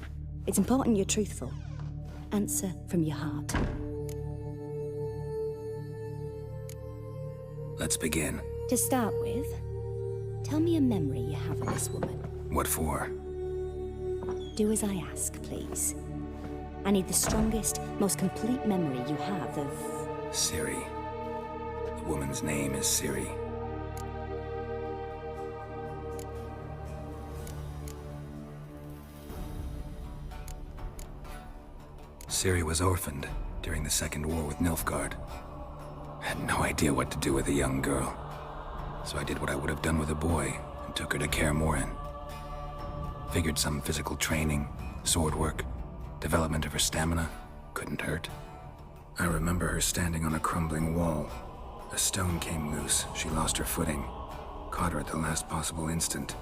It's important you're truthful. Answer from your heart. Let's begin. To start with, tell me a memory you have of this woman. What for? Do as I ask, please. I need the strongest, most complete memory you have of... Ciri. The woman's name is Ciri. Ciri was orphaned during the Second War with Nilfgaard. Had no idea what to do with a young girl. So I did what I would have done with a boy and took her to Kaer Morhen. Figured some physical training, sword work, development of her stamina couldn't hurt. I remember her standing on a crumbling wall. A stone came loose. She lost her footing. Caught her at the last possible instant.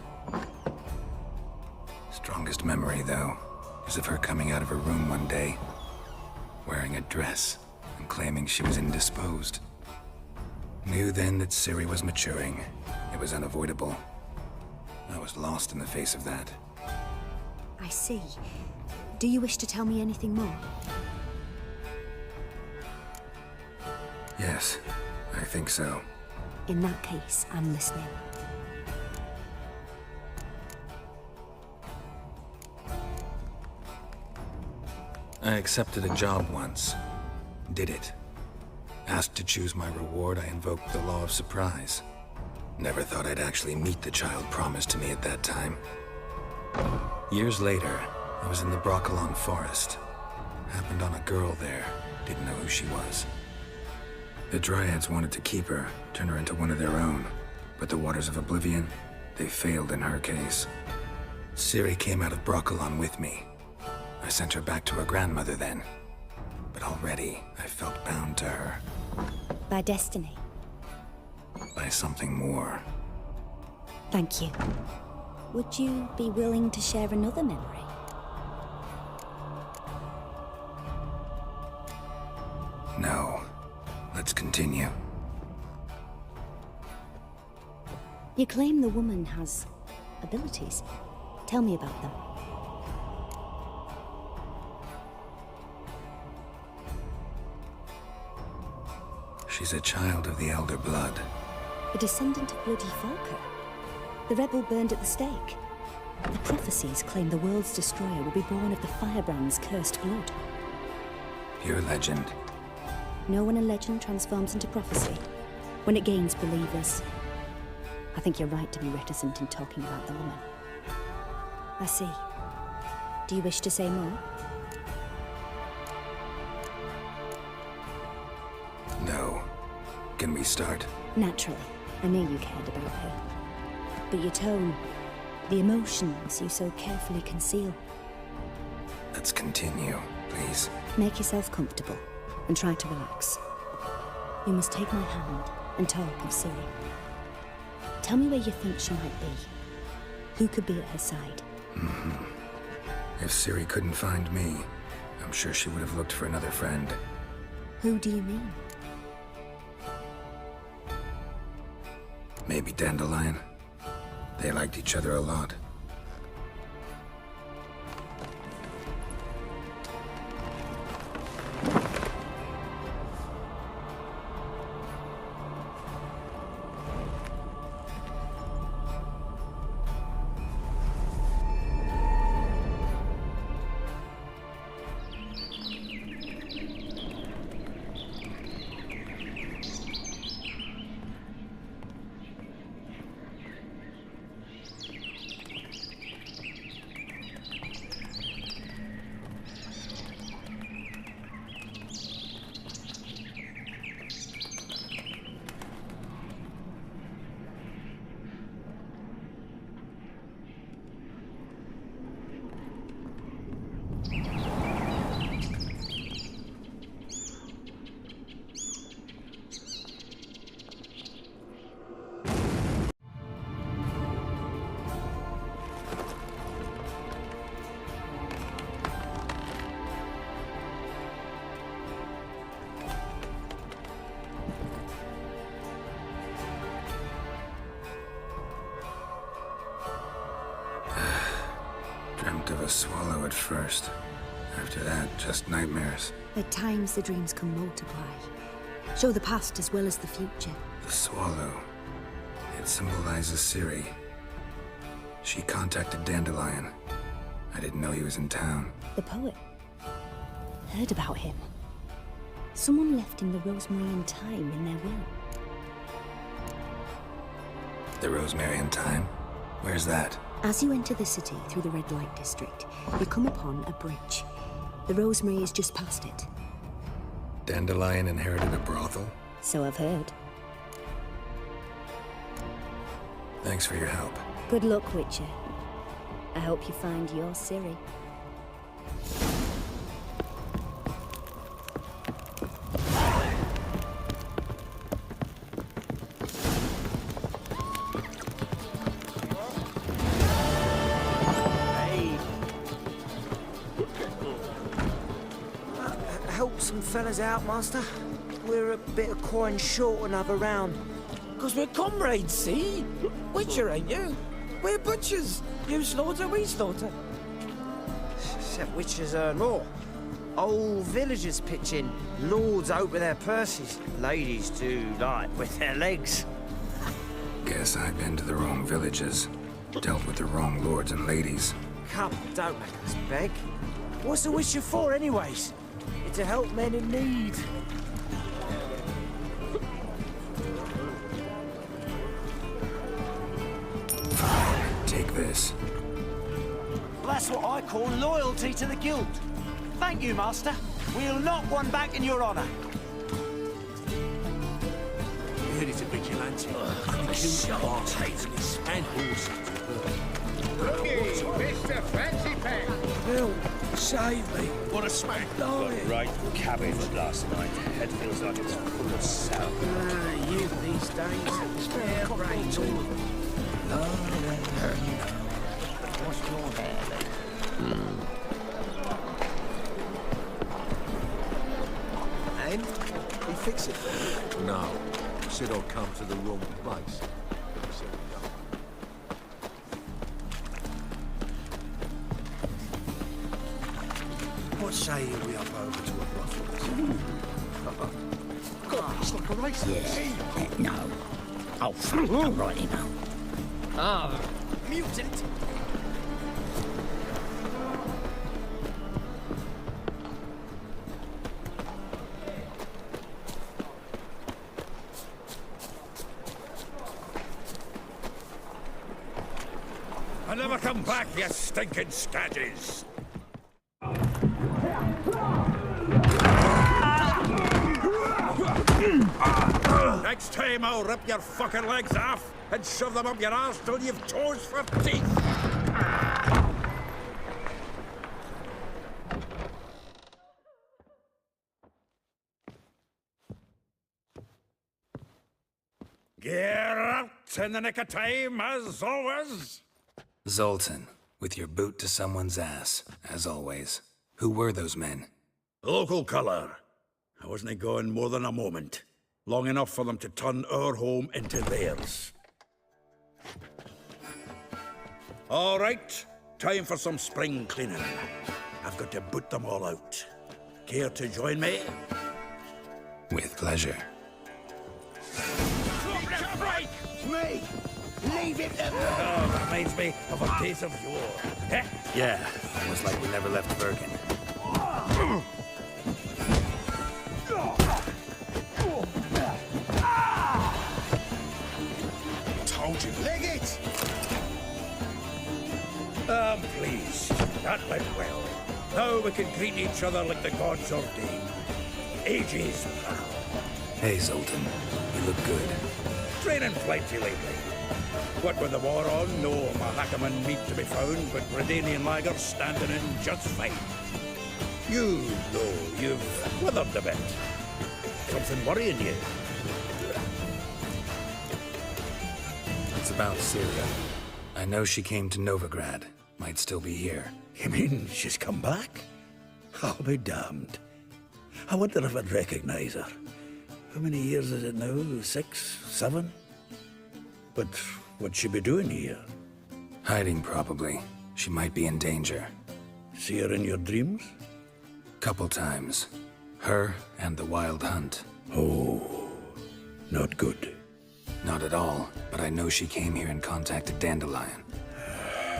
Strongest memory, though, is of her coming out of her room one day, wearing a dress and claiming she was indisposed. Knew then that Ciri was maturing. It was unavoidable. I was lost in the face of that. I see. Do you wish to tell me anything more? Yes, I think so. In that case, I'm listening. I accepted a job once. Did it. Asked to choose my reward, I invoked the law of surprise. Never thought I'd actually meet the child promised to me at that time. Years later, I was in the Broccolon forest. Happened on a girl there. Didn't know who she was. The Dryads wanted to keep her, turn her into one of their own. But the Waters of Oblivion, they failed in her case. Ciri came out of Broccolon with me. I sent her back to her grandmother then. But already, I felt bound to her. By destiny? By something more. Thank you. Would you be willing to share another memory? No. Let's continue. You claim the woman has abilities. Tell me about them. She's a child of the Elder Blood. A descendant of Bloody Falker. The rebel burned at the stake. The prophecies claim the world's destroyer will be born of the Firebrand's cursed blood. Pure legend. Know when a legend transforms into prophecy? When it gains believers. I think you're right to be reticent in talking about the woman. I see. Do you wish to say more? No. Can we start? Naturally. I knew you cared about her. But your tone, the emotions you so carefully conceal. Let's continue, please. Make yourself comfortable and try to relax. You must take my hand and talk of Ciri. Tell me where you think she might be. Who could be at her side? If Ciri couldn't find me, I'm sure she would have looked for another friend. Who do you mean? Maybe Dandelion. They liked each other a lot. dreamt of a swallow at first. After that, just nightmares. At times, the dreams can multiply. Show the past as well as the future. The swallow. It symbolizes Ciri. She contacted Dandelion. I didn't know he was in town. The poet. Heard about him. Someone left him the Rosemary and Thyme in their will. The Rosemary and Thyme? Where's that? As you enter the city through the red light district, you come upon a bridge. The Rosemary is just past it. Dandelion inherited a brothel? So I've heard. Thanks for your help. Good luck, Witcher. I hope you find your Ciri. Help some fellas out, Master. We're a bit of coin short another round. 'Cause we're comrades, see? Witcher, ain't you? We're butchers. You slaughter, we slaughter. Except witchers earn more. Old villagers pitch in. Lords open their purses. Ladies do like with their legs. Guess I've been to the wrong villages. Dealt with the wrong lords and ladies. Come, don't make us beg. What's a witcher for, anyways? It's to help men in need. Fine, take this. Well, that's what I call loyalty to the guild. Thank you, Master. We'll knock one back in your honor. Heard it's a vigilante. Only kills bastards and horses. Rookie, Mr. Fancy Pants. Bill, save me. What a smack. Got right cabbage last night. Head feels like it's full of sour. Youth these days. Spare brains, all of them. What's your hair, then? And? He fix it? No. Said I'll come to the wrong place. What say you we up over to a brothel? God, it's like a race. Yeah, no. Oh, fuck, I'm righty now. Ah, mutant. I'll never come back, you stinking scadges! Next time I'll rip your fucking legs off and shove them up your arse till you've toes for teeth! Geralt in the nick of time, as always. Zoltan, with your boot to someone's ass, as always. Who were those men? Local colour. I wasn't going more than a moment. Long enough for them to turn our home into theirs. All right, time for some spring cleaning. I've got to boot them all out. Care to join me? With pleasure. Me! Leave it there! Oh, that reminds me of a days of yore. Eh? Yeah, almost like we never left Bergen. Told you. Leg it! I'm pleased. That went well. Now we can greet each other like the gods ordained. Ages, pal. Hey, Zoltan. You look good. Training plenty lately. What with the war on, no Mahakaman meat to be found, but Redanian lagers standing in just fine. You, though, you've withered a bit. Something worrying you? It's about Syria. I know she came to Novigrad. Might still be here. You mean she's come back? I'll be damned. I wonder if I'd recognize her. How many years is it now? 6, 7? But what'd she be doing here? Hiding, probably. She might be in danger. See her in your dreams? Couple times. Her and the Wild Hunt. Oh, not good. Not at all, but I know she came here and contacted Dandelion.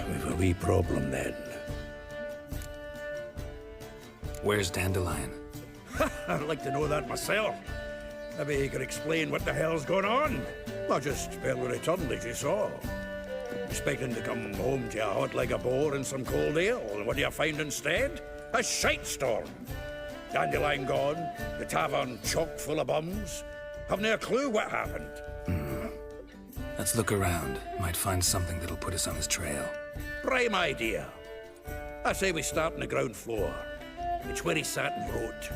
We've a wee problem then. Where's Dandelion? I'd like to know that myself. Maybe he could explain what the hell's going on. Not just barely returned, as you saw. Expecting to come home to a hot like a boar and some cold ale, and what do you find instead? A shite storm. Dandelion gone, the tavern chock full of bums. Haven't a clue what happened. Let's look around. Might find something that'll put us on his trail. Prime idea. I say we start on the ground floor. It's where he sat and wrote.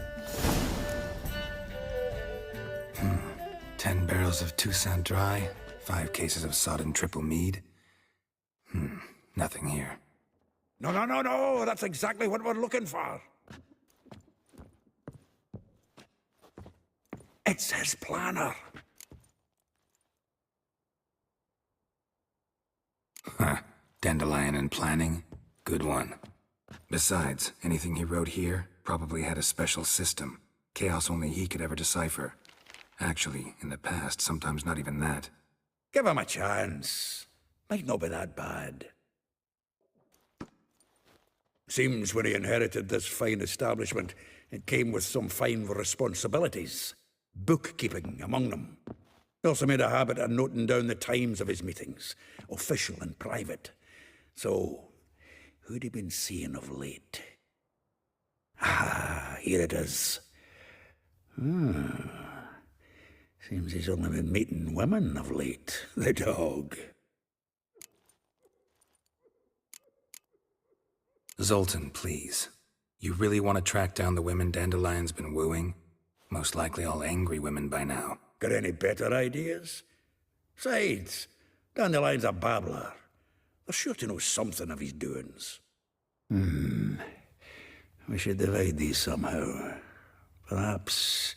10 barrels of Toussaint Dry, 5 cases of sodden triple mead. Nothing here. No, that's exactly what we're looking for. It's his planner. Dandelion and planning? Good one. Besides, anything he wrote here probably had a special system. Chaos only he could ever decipher. Actually, in the past, sometimes not even that. Give him a chance. Might not be that bad. Seems when he inherited this fine establishment, it came with some fine responsibilities. Bookkeeping among them. He also made a habit of noting down the times of his meetings, official and private. So, who'd he been seeing of late? Ah, here it is. Seems he's only been meeting women of late, the dog. Zoltan, please. You really want to track down the women Dandelion's been wooing? Most likely all angry women by now. Got any better ideas? Besides, Dandelion's a babbler. They're sure to know something of his doings. We should divide these somehow. Perhaps...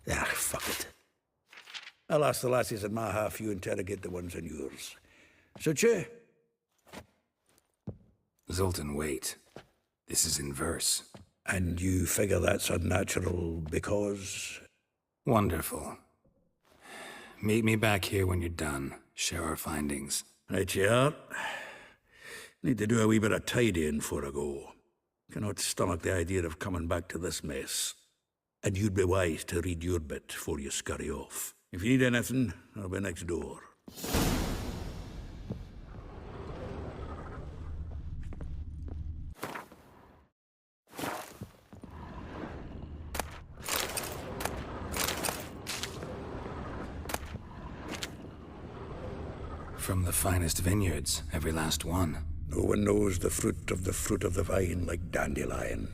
fuck it. I'll ask the lassies in my half, you interrogate the ones in yours. Suit you? Zoltan, wait. This is in verse. And you figure that's unnatural because... Wonderful. Meet me back here when you're done. Share our findings. Right you are. Need to do a wee bit of tidying before I go. Cannot stomach the idea of coming back to this mess. And you'd be wise to read your bit before you scurry off. If you need anything, I'll be next door. From the finest vineyards, every last one. No one knows the fruit of the vine like Dandelion.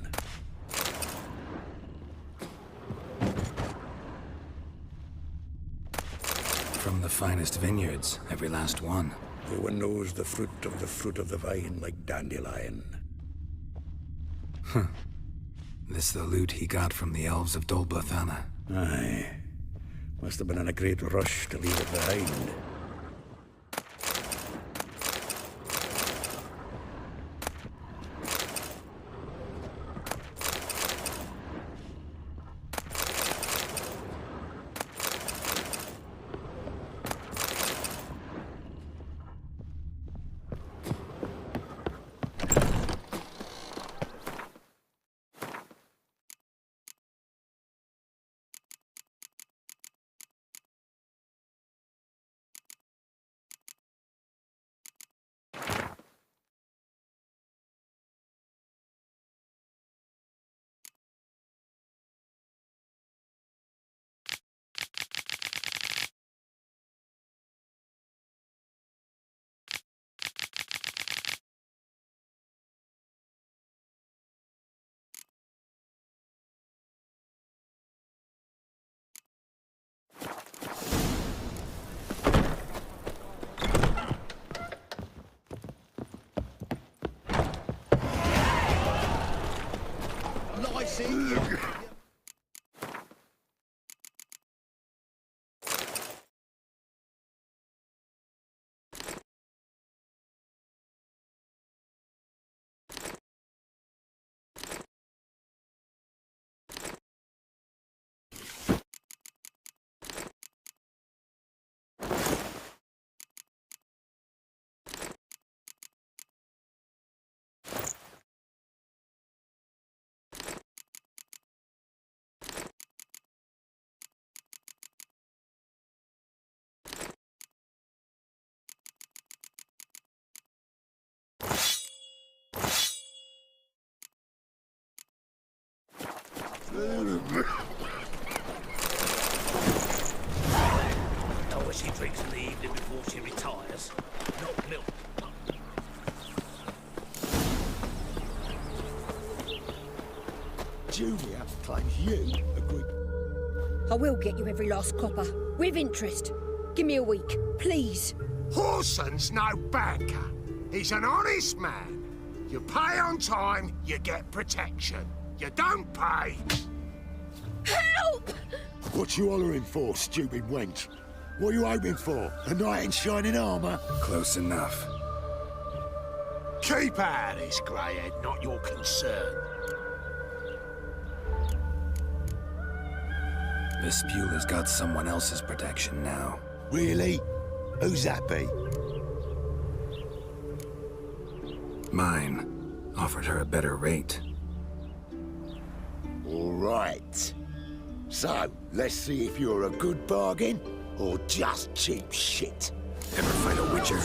From the finest vineyards, every last one. No one knows the fruit of the vine like Dandelion. This the loot he got from the elves of Dol Blathanna. Aye. Must have been in a great rush to leave it behind. Licensing. evening before she retires. Not milk. Junior claims you agree. I will get you every last copper, with interest. Give me a week, please. Horson's no banker. He's an honest man. You pay on time, you get protection. You don't pay. Help! What you hollering for, stupid wench? What are you hoping for? A knight in shining armour? Close enough. Keep out of this, greyhead, not your concern. Vespula's got someone else's protection now. Really? Who's that be? Mine. Offered her a better rate. All right. So, let's see if you're a good bargain or just cheap shit. Ever fight a witcher?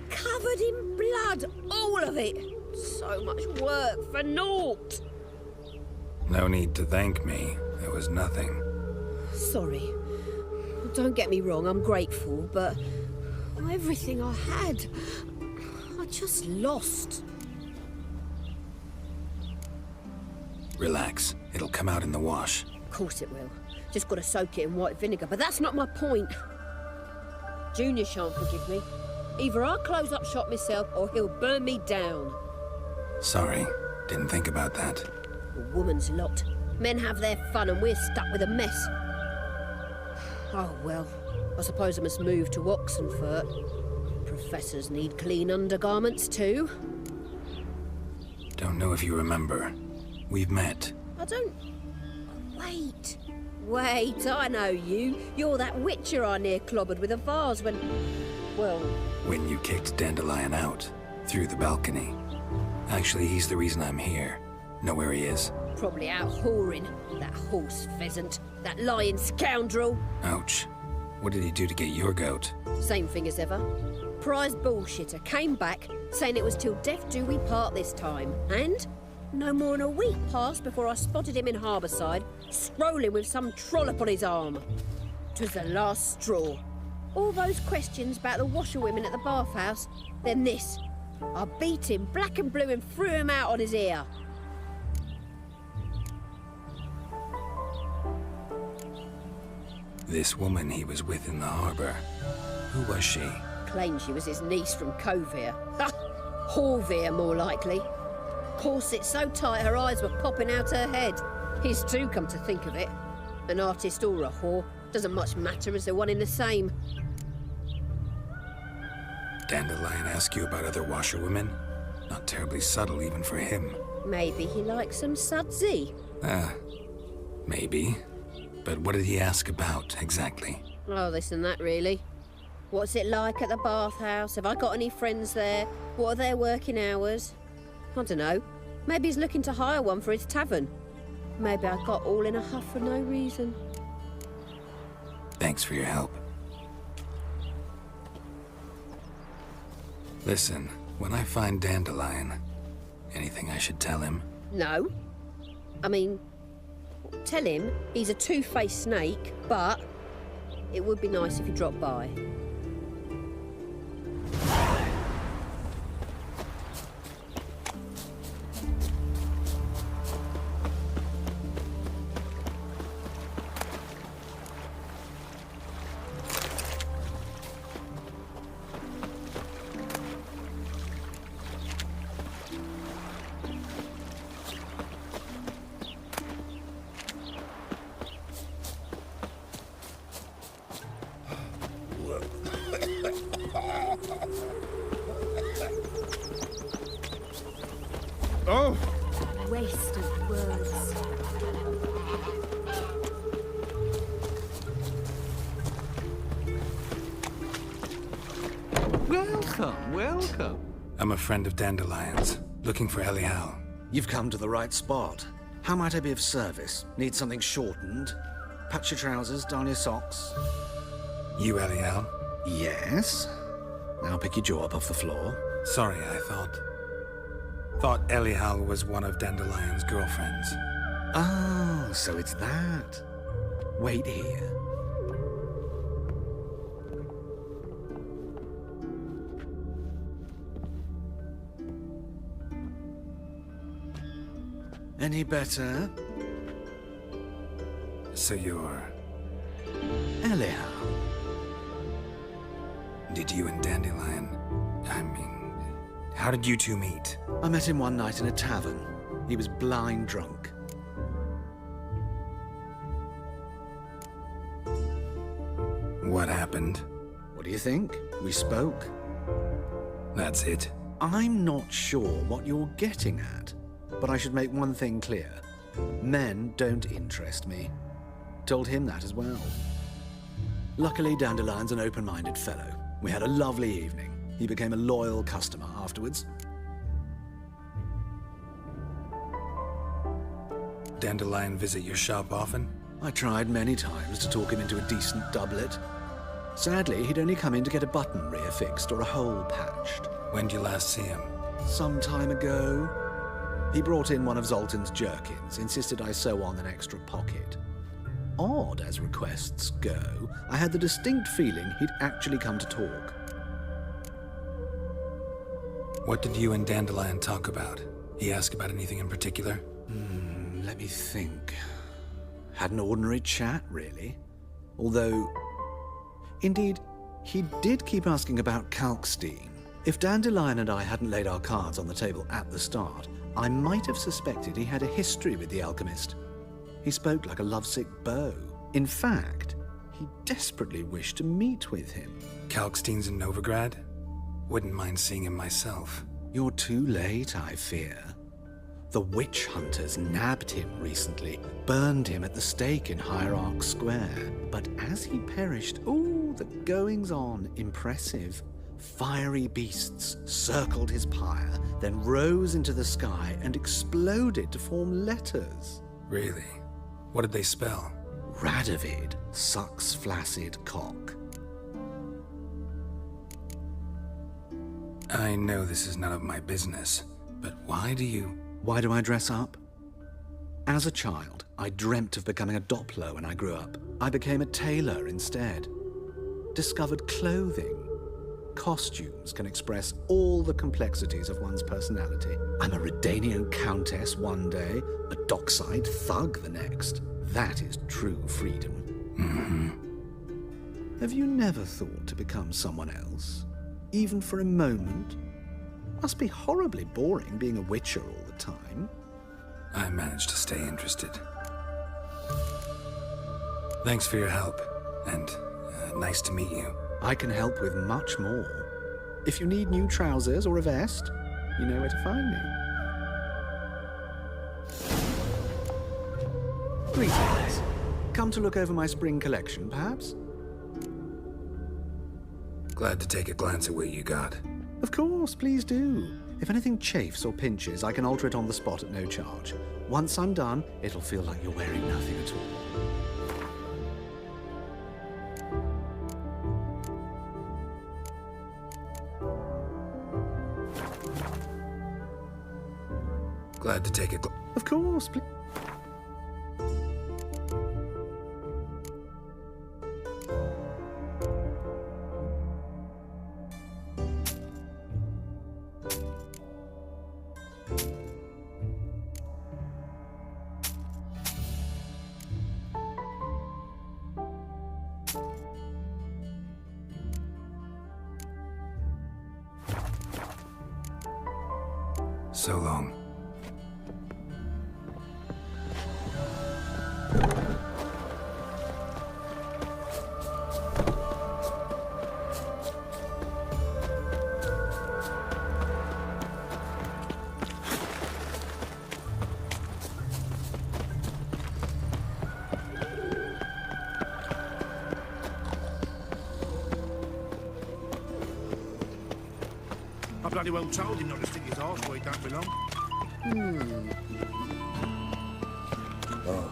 Covered in blood, all of it. So much work for naught. No need to thank me. There was nothing. Sorry. Don't get me wrong, I'm grateful, but everything I had, I just lost. Relax. It'll come out in the wash. Of course it will. Just gotta soak it in white vinegar, but that's not my point. Junior shan't forgive me. Either I'll close up shop myself or he'll burn me down. Sorry. Didn't think about that. A woman's lot. Men have their fun and we're stuck with a mess. Oh, well. I suppose I must move to Oxenfurt. Professors need clean undergarments too. Don't know if you remember. We've met. I don't... Wait. Wait, I know you. You're that witcher I near clobbered with a vase when... Well... When you kicked Dandelion out. Through the balcony. Actually, he's the reason I'm here. Know where he is? Probably out whoring. That horse pheasant. That lying scoundrel. Ouch. What did he do to get your goat? Same thing as ever. Prize bullshitter came back, saying it was till death do we part this time. And no more than a week passed before I spotted him in Harbourside, strolling with some trollop on his arm. 'Twas the last straw. All those questions about the washerwomen at the bathhouse, then this. I beat him black and blue and threw him out on his ear. This woman he was with in the harbour. Who was she? Claimed she was his niece from Kovir. Ha! Horvir, more likely. Corset so tight her eyes were popping out her head. His too, come to think of it. An artist or a whore. Doesn't much matter as they're one in the same. Dandelion ask you about other washerwomen? Not terribly subtle even for him. Maybe he likes some sudsy. Maybe. But what did he ask about, exactly? Oh, this and that, really. What's it like at the bathhouse? Have I got any friends there? What are their working hours? I don't know. Maybe he's looking to hire one for his tavern. Maybe I got all in a huff for no reason. Thanks for your help. Listen, when I find Dandelion, anything I should tell him? No. I mean, tell him he's a two-faced snake, but it would be nice if he dropped by. Oh! Waste of words. Welcome, welcome. I'm a friend of Dandelion's, looking for Elial. You've come to the right spot. How might I be of service? Need something shortened? Patch your trousers, darn your socks? You, Elial? Yes? Now pick your jaw up off the floor. Sorry, I thought Elial was one of Dandelion's girlfriends. Oh, so it's that. Wait here. Any better? So you're... Elial. Did you and Dandelion... I mean... How did you two meet? I met him one night in a tavern. He was blind drunk. What happened? What do you think? We spoke. That's it? I'm not sure what you're getting at, but I should make one thing clear. Men don't interest me. Told him that as well. Luckily, Dandelion's an open-minded fellow. We had a lovely evening. He became a loyal customer afterwards. Dandelion visit your shop often? I tried many times to talk him into a decent doublet. Sadly, he'd only come in to get a button reaffixed or a hole patched. When did you last see him? Some time ago. He brought in one of Zoltan's jerkins, insisted I sew on an extra pocket. Odd as requests go, I had the distinct feeling he'd actually come to talk. What did you and Dandelion talk about? He asked about anything in particular? Let me think. Had an ordinary chat, really. Although, indeed, he did keep asking about Kalkstein. If Dandelion and I hadn't laid our cards on the table at the start, I might have suspected he had a history with the alchemist. He spoke like a lovesick beau. In fact, he desperately wished to meet with him. Kalkstein's in Novigrad? Wouldn't mind seeing him myself. You're too late, I fear. The witch hunters nabbed him recently, burned him at the stake in Hierarch Square. But as he perished, ooh, the goings-on, impressive. Fiery beasts circled his pyre, then rose into the sky and exploded to form letters. Really? What did they spell? Radovid sucks flaccid cock. I know this is none of my business, but why do I dress up? As a child, I dreamt of becoming a Doppler when I grew up. I became a tailor instead. Discovered clothing. Costumes can express all the complexities of one's personality. I'm a Redanian countess one day, a dockside thug the next. That is true freedom. Have you never thought to become someone else? Even for a moment? Must be horribly boring being a witcher all the time. I managed to stay interested. Thanks for your help, and nice to meet you. I can help with much more. If you need new trousers or a vest, you know where to find me. Greetings. Come to look over my spring collection, perhaps? Glad to take a glance at what you got. Of course, please do. If anything chafes or pinches, I can alter it on the spot at no charge. Once I'm done, it'll feel like you're wearing nothing at all. Glad to take a Of course, please. So long. I bloody well told him not to stick his arse where he don't belong. Oh,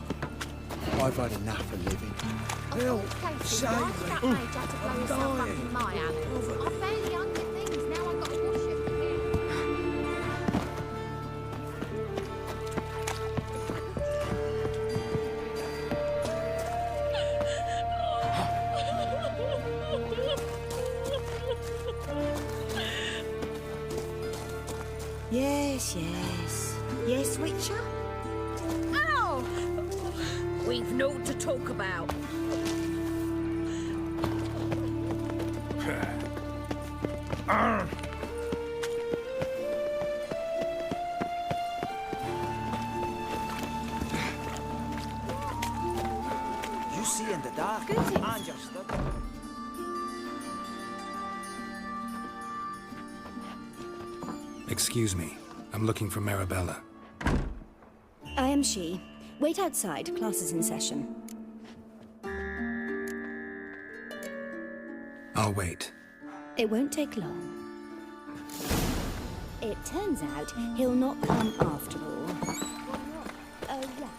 I've had enough of living. Bill, Casey, save why me. did that mage have to blow I'm himself up dying. in my alley? I barely hung the things, now I've got to wash it again. Yes, yes. Yes, Witcher? Ow! We've naught to talk about. You see in the dark. Greetings. I'm just stuck. Excuse me. I'm looking for Marabella. I am she. Wait outside. Class is in session. I'll wait. It won't take long. It turns out he'll not come after all. Oh, right.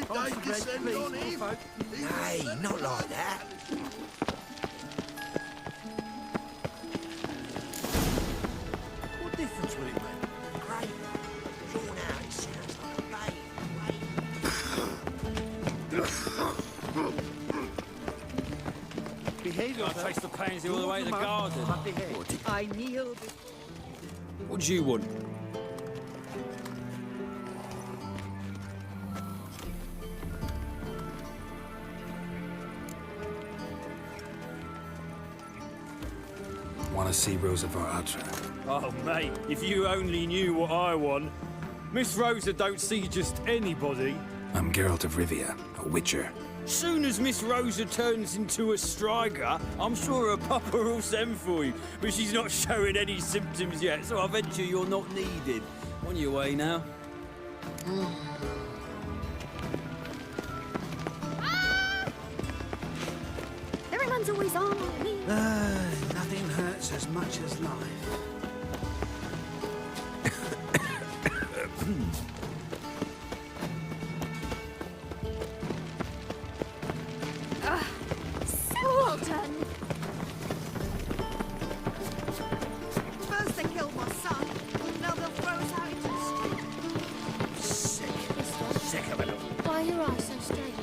Why they descend on him? Nay, not like that. What difference will it make? Great. Drawn out, it sounds like a Behave yourself. I'll taste the pansy all the way to the garden. I kneel. What do you want? Want to see Rosa Atra? Oh, mate, if you only knew what I want. Miss Rosa don't see just anybody. I'm Geralt of Rivia, a witcher. Soon as Miss Rosa turns into a striker, I'm sure her papa will send for you. But she's not showing any symptoms yet, so I venture you're not needed. On your way now. Everyone's always on me. Nothing hurts as much as life. So well done. First they killed my son, now they'll throw us out into the street. Sick of it. Why are your eyes so strange?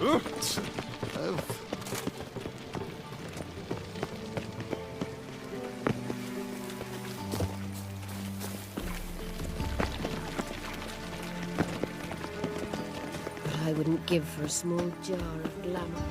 I wouldn't give for a small jar of glamour.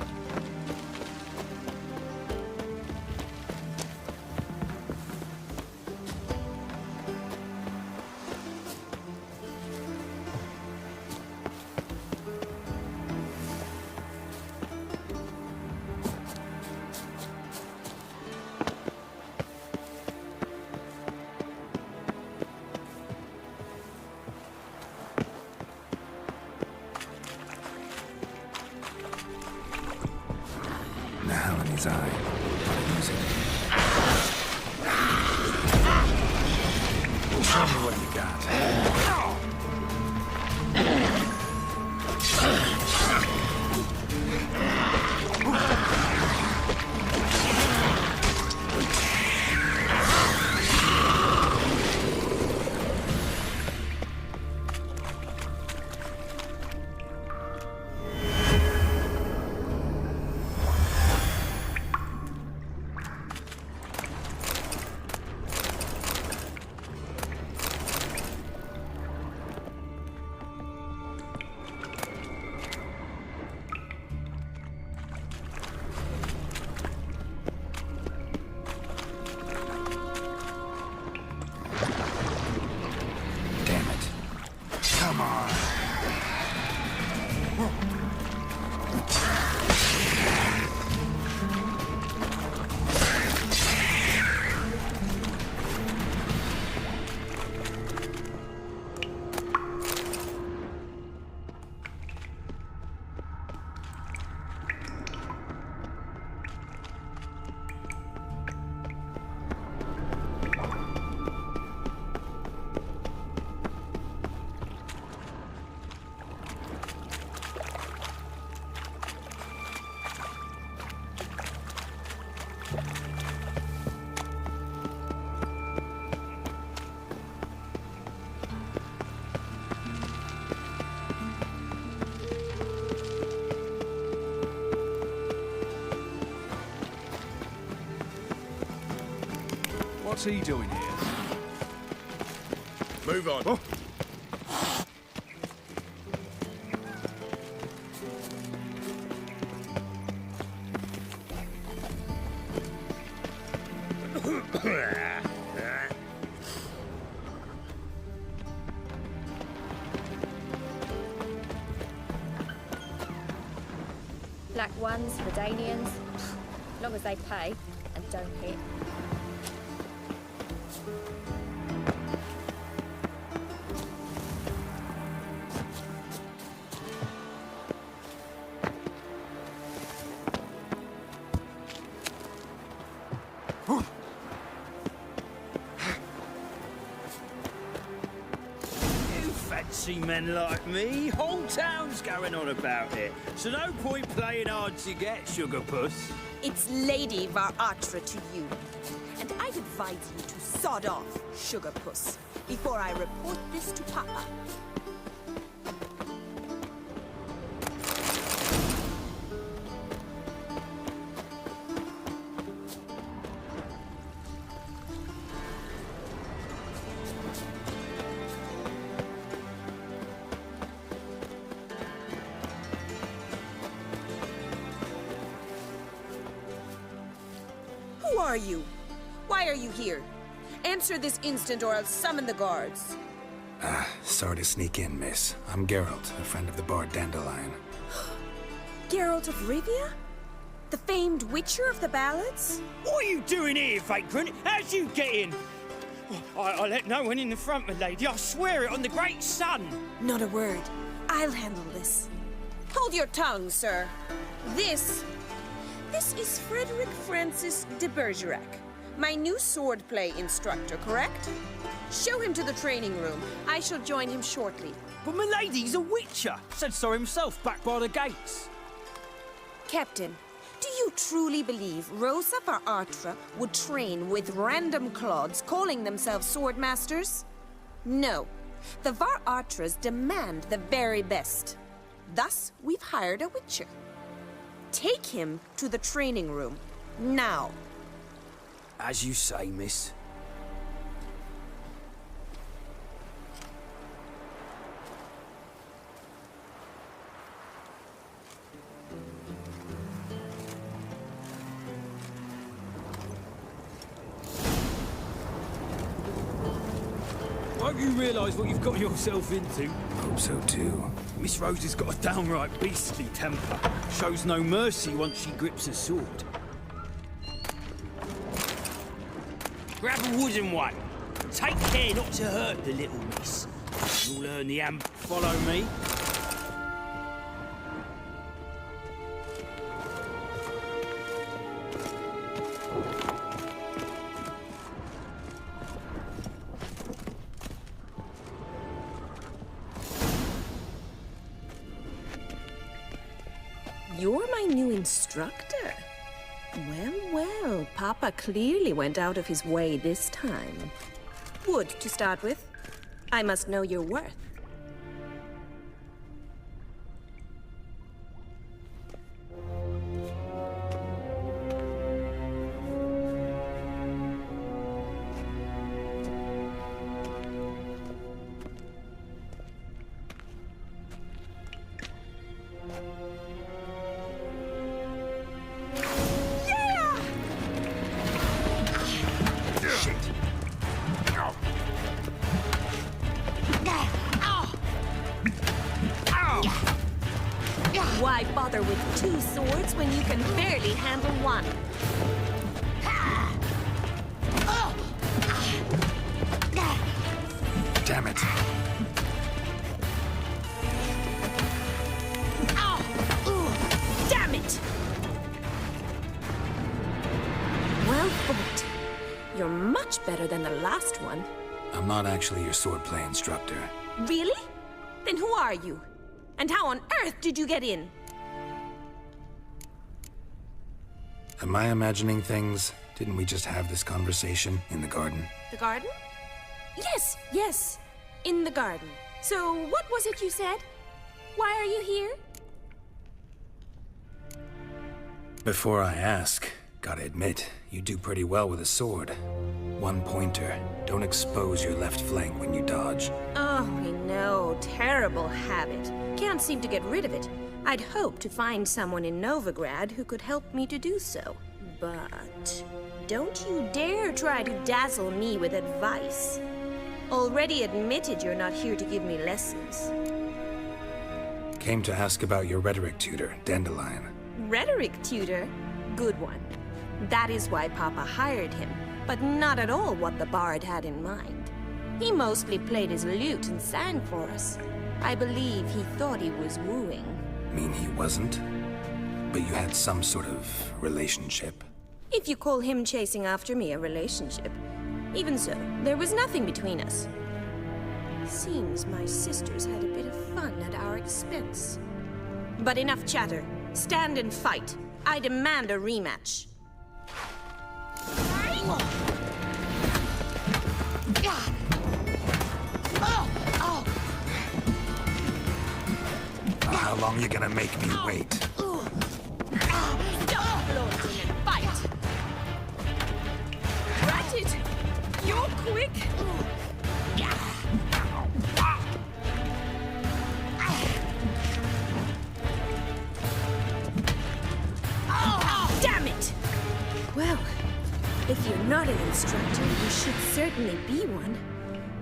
The howl in his eye. Gotta use it. Show me what you got. he doing here? Move on. Oh. Black ones, Redanians, as long as they pay and don't hit. Fancy men like me, whole town's going on about it. So no point playing hard to get, sugar puss. It's Lady Varatra to you. And I'd advise you to sod off, sugar puss, before I report this to Papa. Who are you? Why are you here? Answer this instant or I'll summon the guards. Sorry to sneak in, miss. I'm Geralt, a friend of the bard Dandelion. Geralt of Rivia? The famed witcher of the ballads? What are you doing here, vagrant? How'd you get in? I let no one in the front, my lady. I swear it on the great sun. Not a word. I'll handle this. Hold your tongue, sir. This is Frederick Francis de Bergerac, my new swordplay instructor, correct? Show him to the training room. I shall join him shortly. But my lady's a witcher. Said so himself back by the gates. Captain, do you truly believe Rosa Varatra would train with random clods calling themselves sword masters? No. The Varatras demand the very best. Thus, we've hired a witcher. Take him to the training room, now. As you say, miss. Hope you realise what you've got yourself into. Hope so too. Miss Rose has got a downright beastly temper. Shows no mercy once she grips a sword. Grab a wooden one. Take care not to hurt the little miss. You'll learn the Follow me. You're my new instructor. Well, well, Papa clearly went out of his way this time. Wood, to start with. I must know your worth. Why bother with two swords when you can barely handle one? Damn it. Damn it! Well fought. You're much better than the last one. I'm not actually your swordplay instructor. Really? Then who are you? And how on earth did you get in? Am I imagining things? Didn't we just have this conversation in the garden? The garden? Yes, yes. In the garden. So, what was it you said? Why are you here? Before I ask, gotta admit, you do pretty well with a sword. One pointer. Don't expose your left flank when you dodge. Oh, I know. Terrible habit. Can't seem to get rid of it. I'd hoped to find someone in Novigrad who could help me to do so. But don't you dare try to dazzle me with advice. Already admitted you're not here to give me lessons. Came to ask about your rhetoric tutor, Dandelion. Rhetoric tutor? Good one. That is why Papa hired him, but not at all what the bard had in mind. He mostly played his lute and sang for us. I believe he thought he was wooing. Mean he wasn't? But you had some sort of relationship? If you call him chasing after me a relationship. Even so, there was nothing between us. Seems my sisters had a bit of fun at our expense. But enough chatter. Stand and fight. I demand a rematch. How long you gonna make me wait? Stop flaunting and fight! Rat it! You're quick! Oh, damn it! Well, if you're not an instructor, you should certainly be one.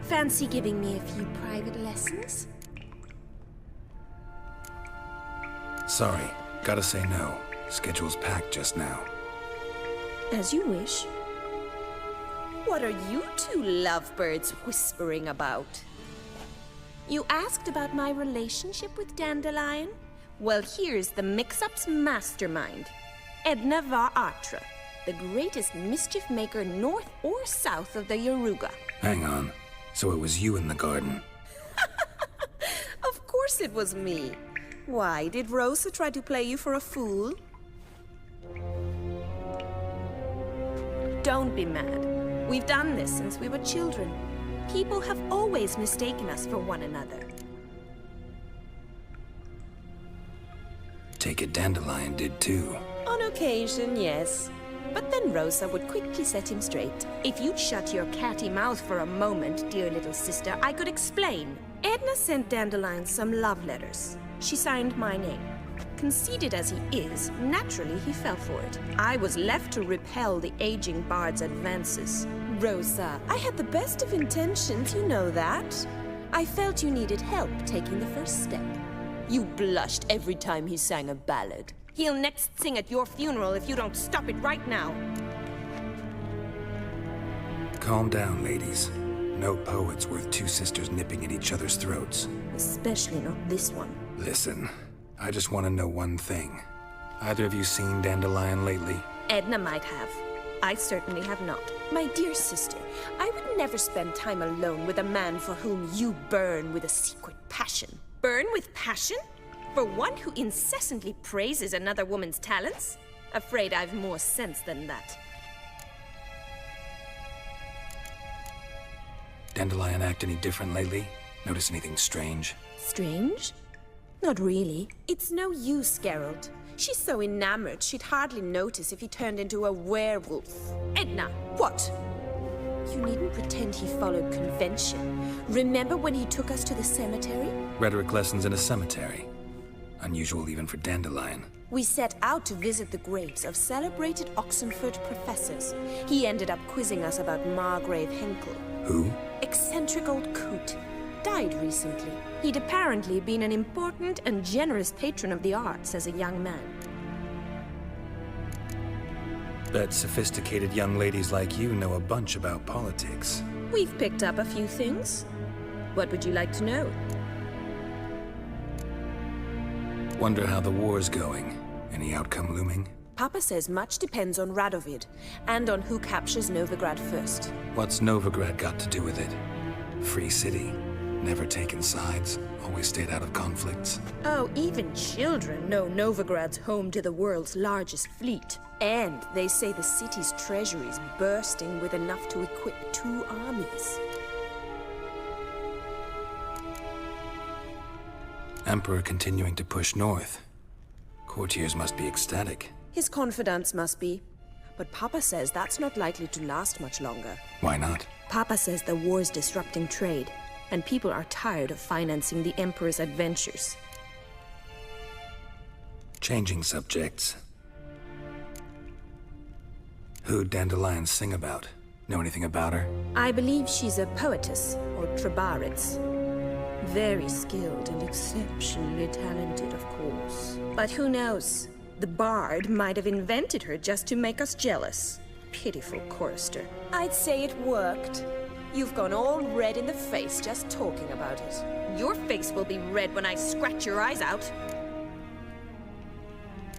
Fancy giving me a few private lessons? Sorry, gotta say no. Schedule's packed just now. As you wish. What are you two lovebirds whispering about? You asked about my relationship with Dandelion? Well, here's the mix-up's mastermind. Edna var Artra, the greatest mischief maker north or south of the Yaruga. Hang on. So it was you in the garden? Of course it was me. Why, did Rosa try to play you for a fool? Don't be mad. We've done this since we were children. People have always mistaken us for one another. Take it Dandelion did too. On occasion, yes. But then Rosa would quickly set him straight. If you'd shut your catty mouth for a moment, dear little sister, I could explain. Edna sent Dandelion some love letters. She signed my name. Conceited as he is, naturally he fell for it. I was left to repel the aging bard's advances. Rosa, I had the best of intentions, you know that. I felt you needed help taking the first step. You blushed every time he sang a ballad. He'll next sing at your funeral if you don't stop it right now. Calm down, ladies. No poet's worth two sisters nipping at each other's throats. Especially not this one. Listen, I just want to know one thing. Either of you seen Dandelion lately? Edna might have. I certainly have not. My dear sister, I would never spend time alone with a man for whom you burn with a secret passion. Burn with passion? For one who incessantly praises another woman's talents? Afraid I've more sense than that. Dandelion act any different lately? Notice anything strange? Strange? Not really. It's no use, Geralt. She's so enamored she'd hardly notice if he turned into a werewolf. Edna, what? You needn't pretend he followed convention. Remember when he took us to the cemetery? Rhetoric lessons in a cemetery. Unusual even for Dandelion. We set out to visit the graves of celebrated Oxenford professors. He ended up quizzing us about Margrave Henkel. Who? Eccentric old coot. Died recently. He'd apparently been an important and generous patron of the arts as a young man. Bet sophisticated young ladies like you know a bunch about politics. We've picked up a few things. What would you like to know? Wonder how the war's going. Any outcome looming? Papa says much depends on Radovid, and on who captures Novigrad first. What's Novigrad got to do with it? Free city. Never taken sides. Always stayed out of conflicts. Oh, even children know Novigrad's home to the world's largest fleet. And they say the city's treasury's bursting with enough to equip 2 armies. Emperor continuing to push north. Courtiers must be ecstatic. His confidants must be. but Papa says that's not likely to last much longer. Why not? Papa says the war's disrupting trade, and people are tired of financing the Emperor's adventures. Changing subjects. Who'd Dandelion sing about? Know anything about her? I believe she's a poetess, or trabaritz. Very skilled and exceptionally talented, of course. But who knows? The bard might have invented her just to make us jealous. Pitiful chorister. I'd say it worked. You've gone all red in the face just talking about it. Your face will be red when I scratch your eyes out.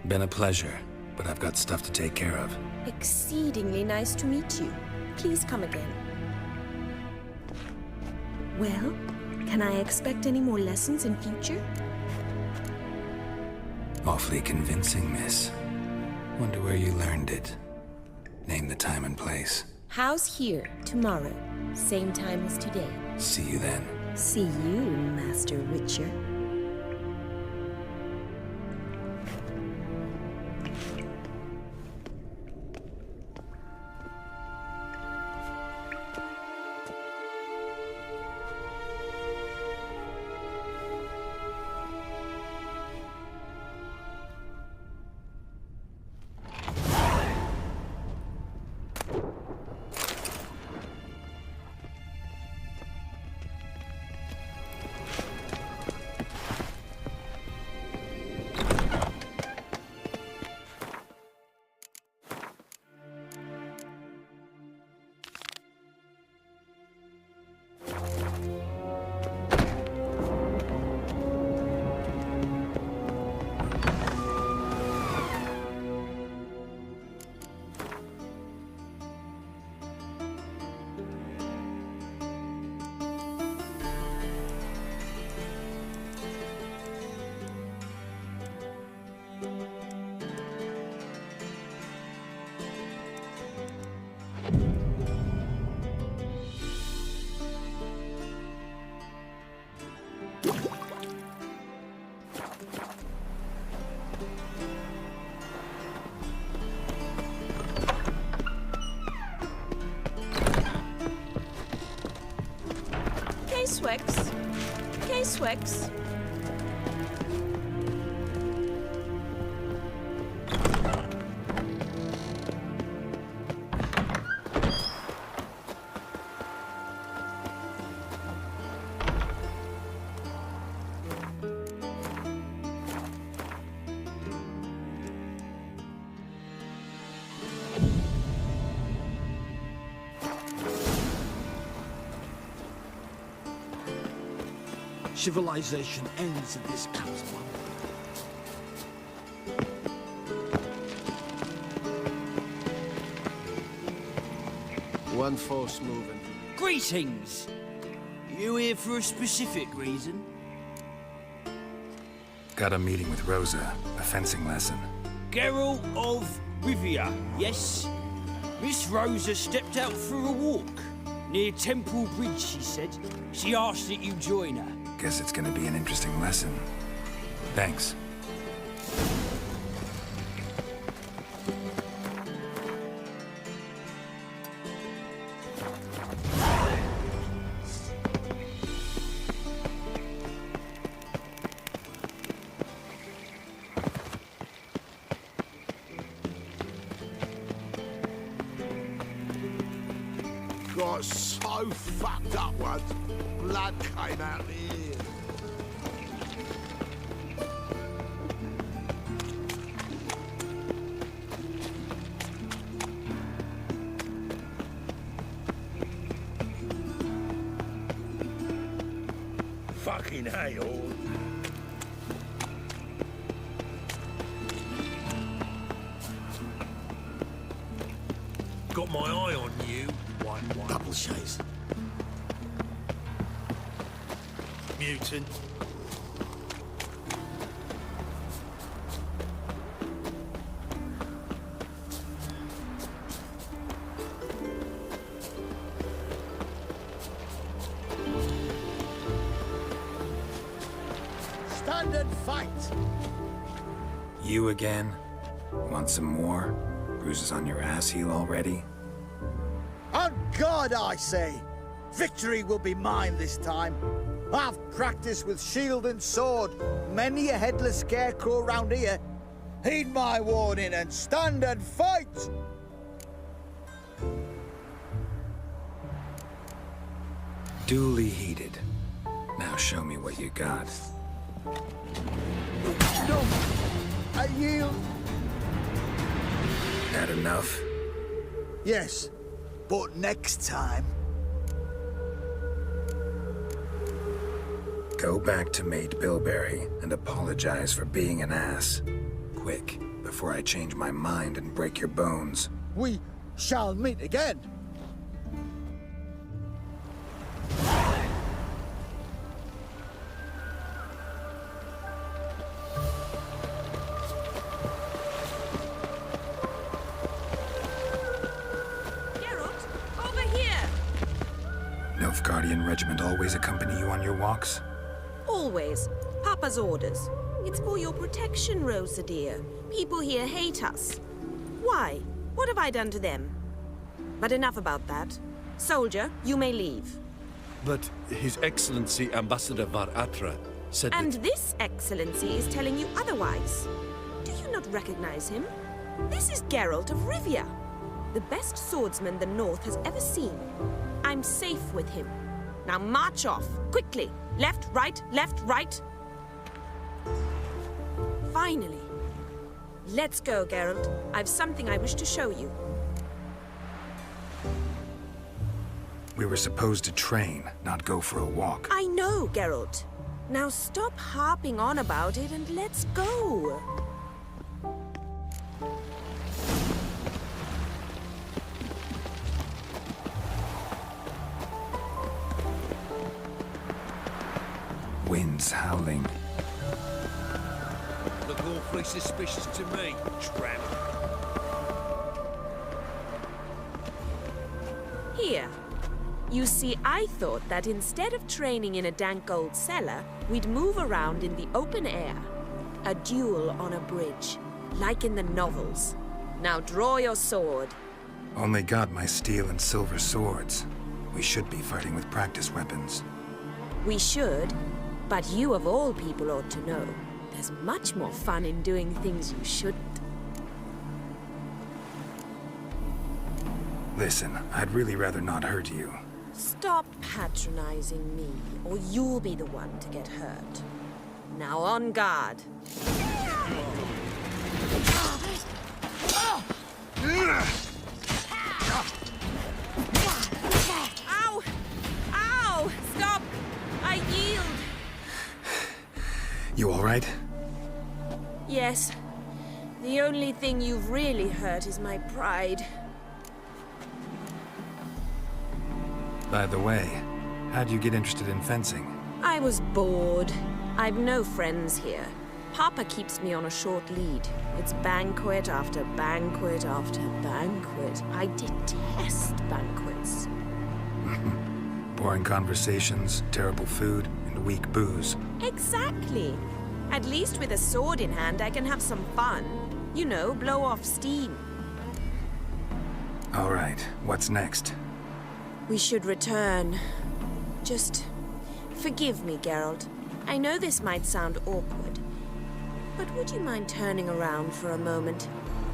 Been a pleasure, but I've got stuff to take care of. Exceedingly nice to meet you. Please come again. Well, can I expect any more lessons in future? Awfully convincing, miss. Wonder where you learned it. Name the time and place. House here, tomorrow. Same time as today. See you then. See you, Master Witcher. K-Swex. K-Swex. Civilization ends at this cap's one. One force moving. Greetings! You here for a specific reason? Got a meeting with Rosa. A fencing lesson. Geralt of Rivia, yes? Miss Rosa stepped out for a walk. Near Temple Bridge, she said. She asked that you join her. Guess it's gonna be an interesting lesson. Thanks. Got so fucked up once, blood came out of the ears. Fucking hell. Got my eye on you. Double chase. Mutant. Stand and fight! You again? Want some more? bruises on your ass heel already? On God, I say! Victory will be mine this time. I've practiced with shield and sword. Many a headless scarecrow round here. Heed my warning and stand and fight! Duly heeded. Now show me what you got. No! I yield! That enough? Yes, but next time... Go back to Mate Bilberry and apologize for being an ass. Quick, before I change my mind and break your bones. We shall meet again. Geralt, over here! Nilfgaardian regiment always accompany you on your walks? Always. Papa's orders. It's for your protection, Rosa dear. People here hate us. Why? What have I done to them? But enough about that. Soldier, you may leave. But His Excellency Ambassador Var Atra said And that... this excellency is telling you otherwise. Do you not recognize him? This is Geralt of Rivia, the best swordsman the North has ever seen. I'm safe with him. Now march off, quickly. Left, right, left, right. Finally. Let's go, Geralt. I've something I wish to show you. We were supposed to train, not go for a walk. I know, Geralt. Now stop harping on about it and let's go. Wind's howling. Look awfully suspicious to me, tramp. Here. You see, I thought that instead of training in a dank old cellar, we'd move around in the open air. A duel on a bridge, like in the novels. Now draw your sword. Only got my steel and silver swords. We should be fighting with practice weapons. We should, but you of all people ought to know. There's much more fun in doing things you shouldn't. Listen, I'd really rather not hurt you. Stop patronizing me, or you'll be the one to get hurt. Now on guard. Ow! Ow! Stop! I yield! You all right? Yes. The only thing you've really hurt is my pride. By the way, how'd you get interested in fencing? I was bored. I've no friends here. Papa keeps me on a short lead. It's banquet after banquet after banquet. I detest banquets. Boring conversations, terrible food, and weak booze. Exactly. At least with a sword in hand, I can have some fun. You know, blow off steam. All right, what's next? We should return. Just forgive me, Geralt. I know this might sound awkward, but would you mind turning around for a moment?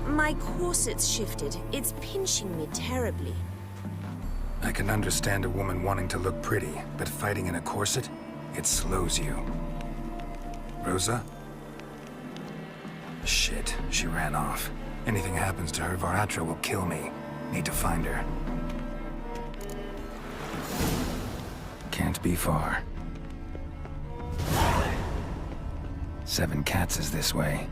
My corset's shifted. It's pinching me terribly. I can understand a woman wanting to look pretty, but fighting in a corset, it slows you. Rosa? Shit, she ran off. Anything happens to her, Var Atra will kill me. Need to find her. Can't be far. 7 Cats is this way.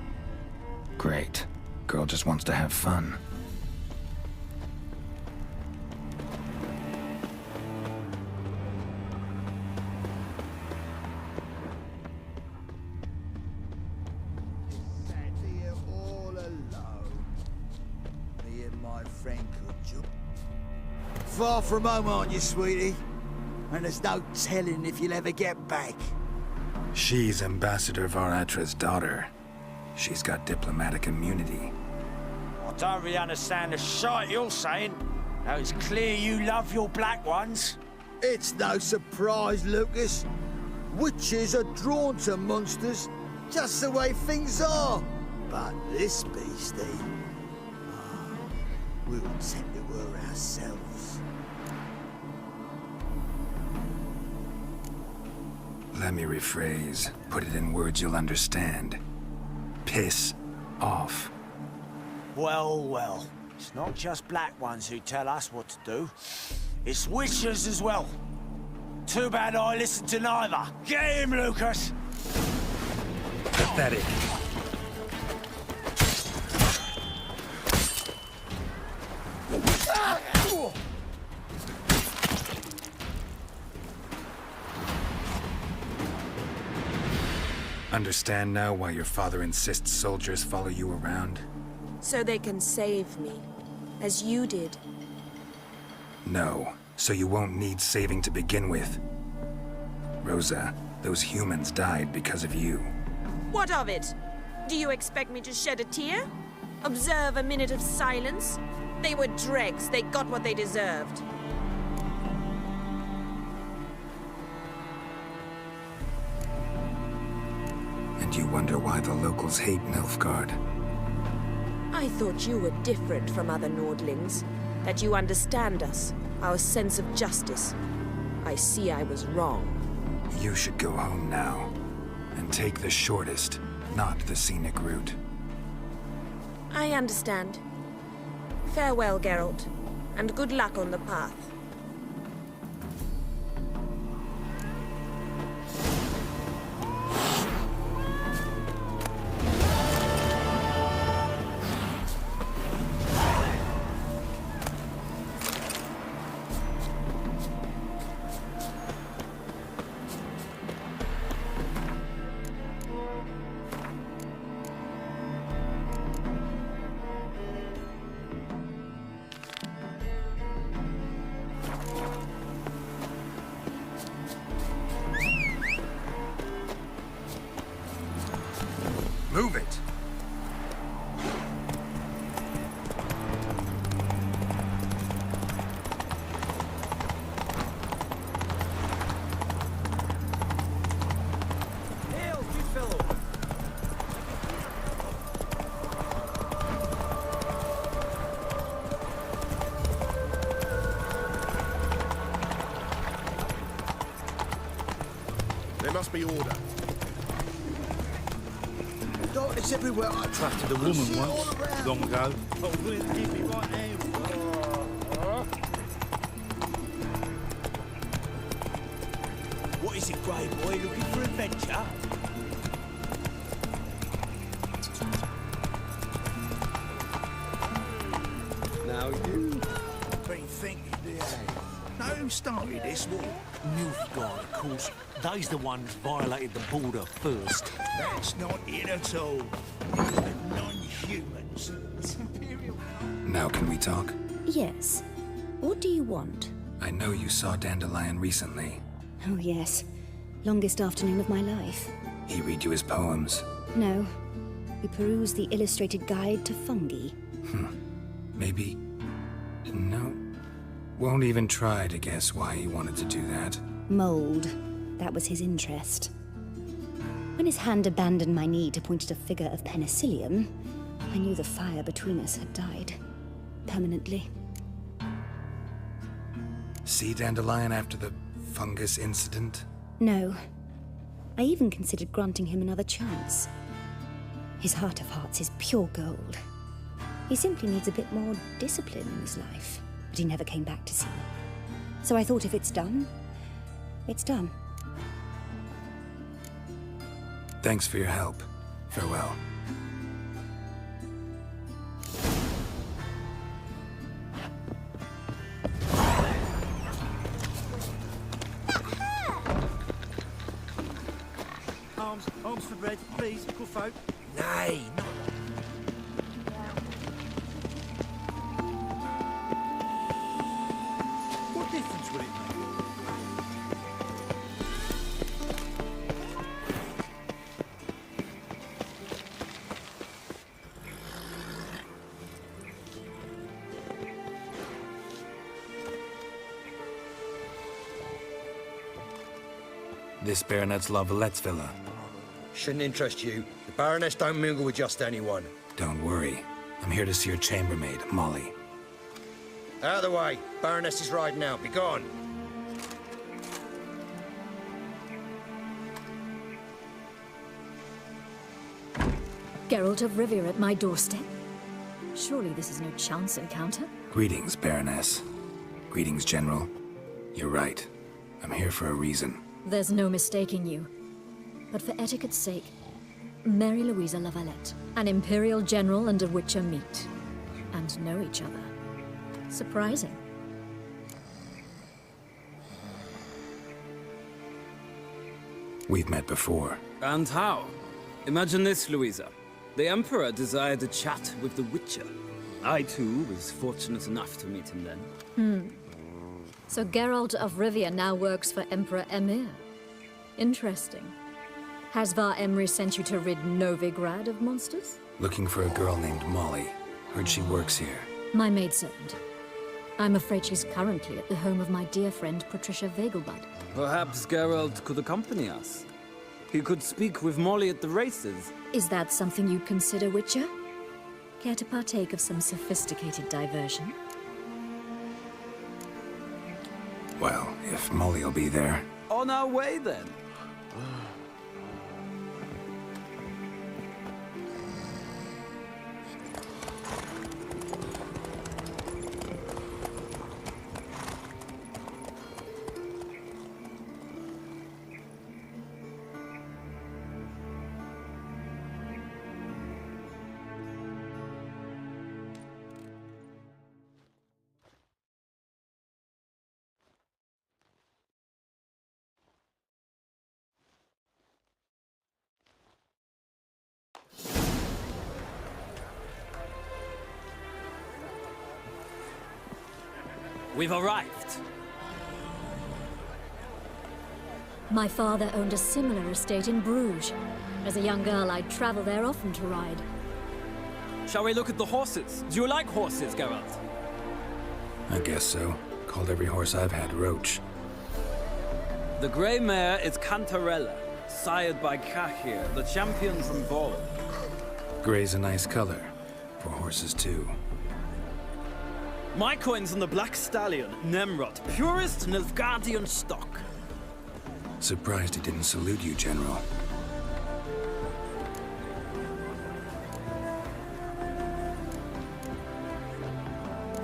Great. Girl just wants to have fun. Sat here all alone. Me and my friend Kujul. Far from home, aren't you, sweetie? And there's no telling if you'll ever get back. She's Ambassador Var Atra's daughter. She's got diplomatic immunity. I Don't really understand the shite you're saying. Now it's clear you love your black ones. It's no surprise, Lucas. Witches are drawn to monsters, just the way things are. But this beastie, we'll tend to her ourselves. Let me rephrase. Put it in words you'll understand. Piss off. Well, well. It's not just black ones who tell us what to do. It's witches as well. Too bad I listened to neither. Get him, Lucas! Pathetic. Understand now why your father insists soldiers follow you around? So they can save me, as you did. No, so you won't need saving to begin with. Rosa, those humans died because of you. What of it? Do you expect me to shed a tear? Observe a minute of silence? They were dregs. They got what they deserved. And you wonder why the locals hate Nilfgaard. I thought you were different from other Nordlings. That you understand us, our sense of justice. I see I was wrong. You should go home now. And take the shortest, not the scenic route. I understand. Farewell, Geralt, and good luck on the path. Move it! Hail, good fellow! There must be order. It's everywhere. I Trusted a woman once, long ago. Oh, we'll give me right now. What is it, Grey Boy? Looking for adventure? Now you. Been thinking, do you? Now, who started this war? Nilfgaard, of course. They's the ones violated the border first. That's not it at all. It's the non-humans. It's Imperial. Now can we talk? Yes. What do you want? I know you saw Dandelion recently. Oh, yes. Longest afternoon of my life. He read you his poems. No. We perused the illustrated guide to fungi. Maybe... No. Won't even try to guess why he wanted to do that. Mold. That was his interest. When his hand abandoned my knee to point at a figure of penicillium, I knew the fire between us had died. Permanently. See Dandelion after the fungus incident? No. I even considered granting him another chance. His heart of hearts is pure gold. He simply needs a bit more discipline in his life. But he never came back to see me. So I thought if it's done, it's done. Thanks for your help. Farewell. Arms for bread, please, good folk. Nay, not What difference will it make? This Baronet's Lavallette's villa. Shouldn't interest you. The Baroness don't mingle with just anyone. Don't worry. I'm here to see your chambermaid, Molly. Out of the way. Baroness is riding out. Be gone. Geralt of Rivia at my doorstep? Surely this is no chance encounter? Greetings, Baroness. Greetings, General. You're right. I'm here for a reason. There's no mistaking you. But for etiquette's sake, Mary Louisa Lavalette, an Imperial General and a Witcher meet. And know each other. Surprising. We've met before. And how? Imagine this, Louisa. The Emperor desired a chat with the Witcher. I, too, was fortunate enough to meet him then. So Geralt of Rivia now works for Emperor Emir. Interesting. Has Var Emry sent you to rid Novigrad of monsters? Looking for a girl named Molly. Heard she works here. My maidservant. I'm afraid she's currently at the home of my dear friend Patricia Vegelbud. Perhaps Geralt could accompany us. He could speak with Molly at the races. Is that something you'd consider, Witcher? Care to partake of some sophisticated diversion? Well, if Molly'll be there. On our way, then. We've arrived. My father owned a similar estate in Bruges. As a young girl, I'd travel there often to ride. Shall we look at the horses? Do you like horses, Geralt? I guess so. Called every horse I've had Roach. The grey mare is Cantarella, sired by Cahir, the champion from Vol. Gray's a nice color. For horses, too. My coin's on the Black Stallion, Nemrod, purest Nilfgaardian stock. Surprised he didn't salute you, General.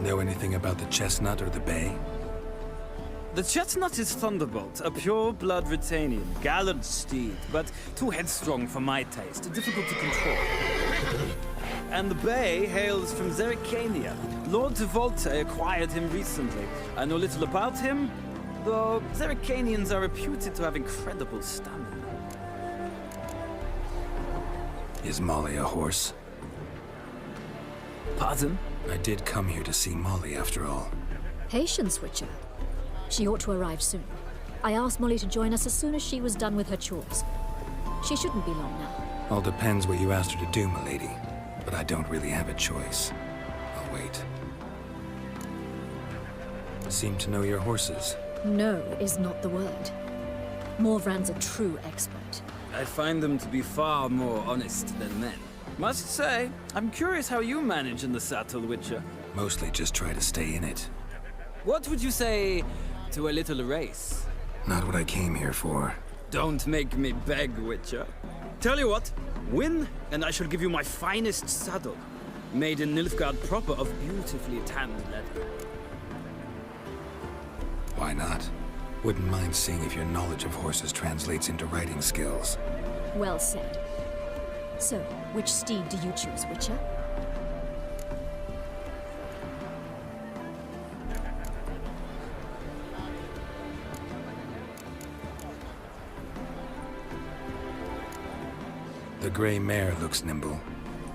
Know anything about the chestnut or the bay? The chestnut is Thunderbolt, a pure-blood Retanian, gallant steed, but too headstrong for my taste, difficult to control. And the bay hails from Zerrikania. Lord de Volte acquired him recently. I know little about him, though Zerrikanians are reputed to have incredible stamina. Is Molly a horse? Pardon? I did come here to see Molly, after all. Patience, Witcher. She ought to arrive soon. I asked Molly to join us as soon as she was done with her chores. She shouldn't be long now. All depends what you asked her to do, milady. But I don't really have a choice. I'll wait. Seem to know your horses. No is not the word. Morvran's a true expert. I find them to be far more honest than men. Must say, I'm curious how you manage in the saddle, Witcher. Mostly just try to stay in it. What would you say to a little race? Not what I came here for. Don't make me beg, Witcher. Tell you what, win, and I shall give you my finest saddle. Made in Nilfgaard proper of beautifully tanned leather. Why not? Wouldn't mind seeing if your knowledge of horses translates into riding skills. Well said. So, which steed do you choose, Witcher? The gray mare looks nimble.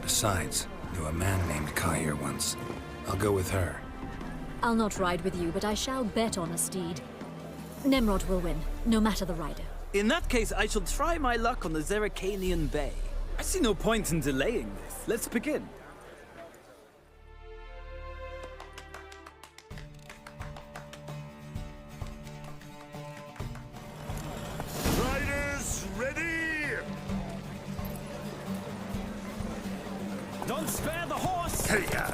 Besides, knew a man named Cahir once. I'll go with her. I'll not ride with you, but I shall bet on a steed. Nemrod will win, no matter the rider. In that case, I shall try my luck on the Zerrikanian Bay. I see no point in delaying this. Let's begin. Don't spare the horse! Here.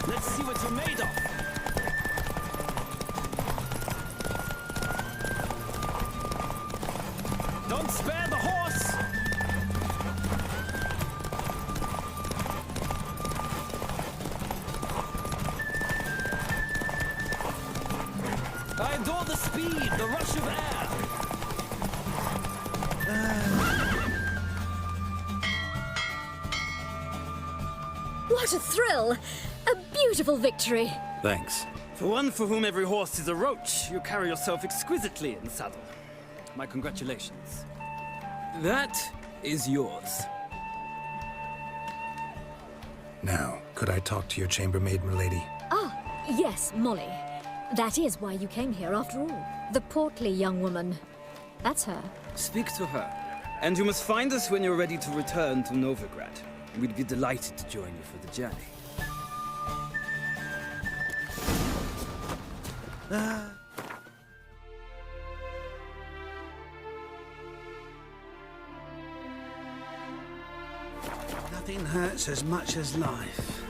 Let's see what you're made of. Don't spare the horse! I adore the speed, the rush of air. What a thrill! A beautiful victory. Thanks. For one for whom every horse is a roach, you carry yourself exquisitely in saddle. My congratulations. That is yours. Now, could I talk to your chambermaid, milady? Ah, yes, Molly. That is why you came here after all. The portly young woman. That's her. Speak to her. And you must find us when you're ready to return to Novigrad. We'd be delighted to join you for the journey. Nothing hurts as much as life.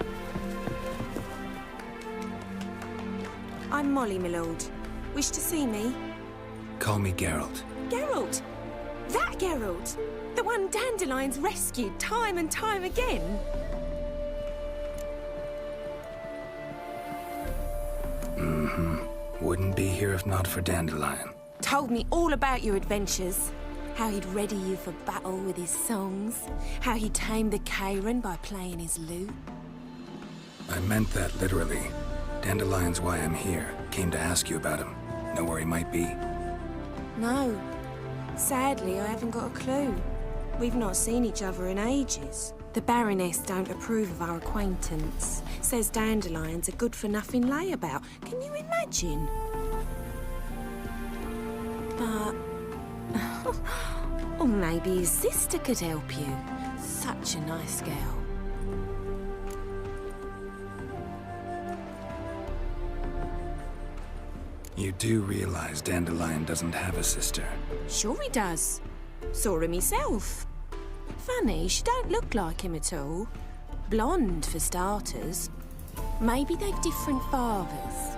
I'm Molly, my lord. Wish to see me? Call me Geralt. Geralt! That Geralt! The one Dandelion's rescued time and time again! Wouldn't be here if not for Dandelion. Told me all about your adventures. How he'd ready you for battle with his songs. How he tamed the Karen by playing his lute. I meant that literally. Dandelion's why I'm here. Came to ask you about him. Know where he might be? No. Sadly, I haven't got a clue. We've not seen each other in ages. The Baroness don't approve of our acquaintance. Says Dandelion's a good-for-nothing layabout. Can you imagine? But... or maybe his sister could help you. Such a nice girl. You do realize Dandelion doesn't have a sister? Sure he does. Saw him myself. Funny, she don't look like him at all. Blonde, for starters. Maybe they've different fathers.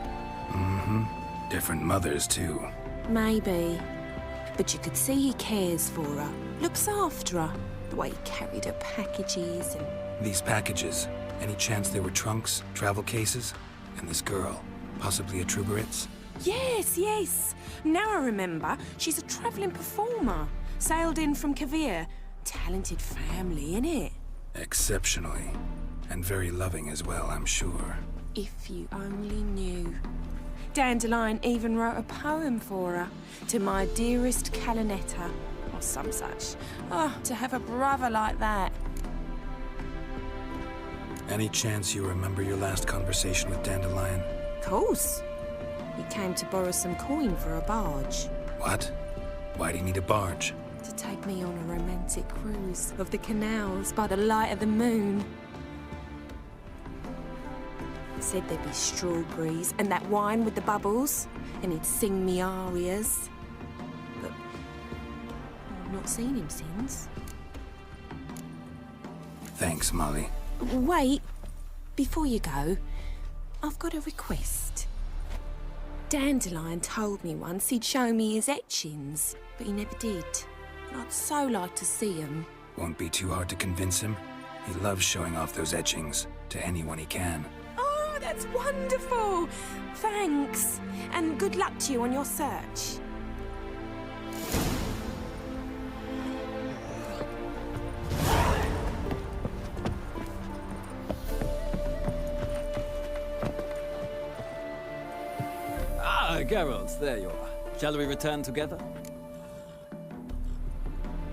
Different mothers, too. Maybe. But you could see he cares for her. Looks after her. The way he carried her packages and... These packages, any chance they were trunks, travel cases? And this girl, possibly a Truberitz? Yes, yes. Now I remember. She's a travelling performer. Sailed in from Kavir. Talented family, innit? Exceptionally. And very loving as well, I'm sure. If you only knew. Dandelion even wrote a poem for her. To my dearest Calinetta. Or some such. Oh, to have a brother like that. Any chance you remember your last conversation with Dandelion? Of course. He came to borrow some coin for a barge. What? Why do you need a barge? To take me on a romantic cruise of the canals by the light of the moon. Said there'd be strawberries and that wine with the bubbles, and he'd sing me arias. But I've not seen him since. Thanks, Molly. Wait, before you go, I've got a request. Dandelion told me once he'd show me his etchings, but he never did. I'd so like to see them. Won't be too hard to convince him. He loves showing off those etchings to anyone he can. Oh, that's wonderful! Thanks, and good luck to you on your search. Ah, Geralt, there you are. Shall we return together?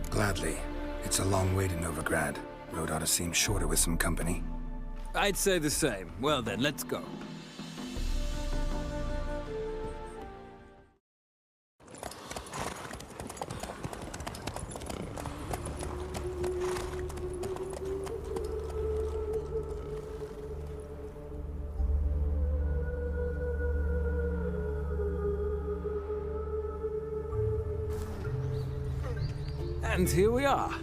Gladly. It's a long way to Novigrad. Road ought to seem shorter with some company. I'd say the same. Well then, let's go. And here we are.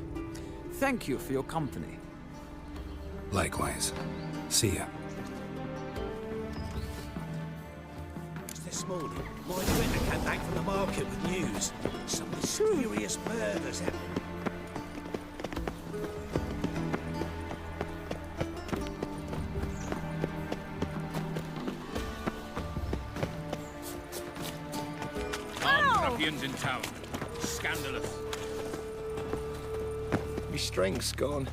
Thank you for your company. Likewise. See ya. This morning, my winter came back from the market with news. Some mysterious murders happened. Armed ruffians in town. Scandalous. My strength's gone.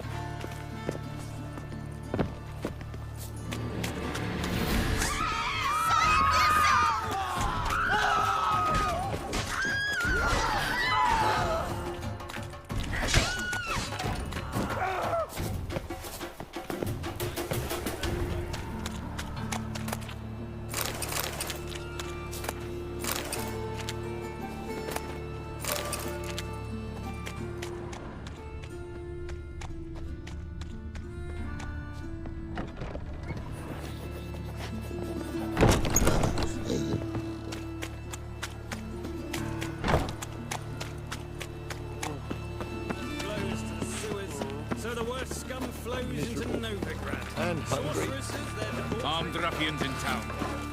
Armed ruffians in town.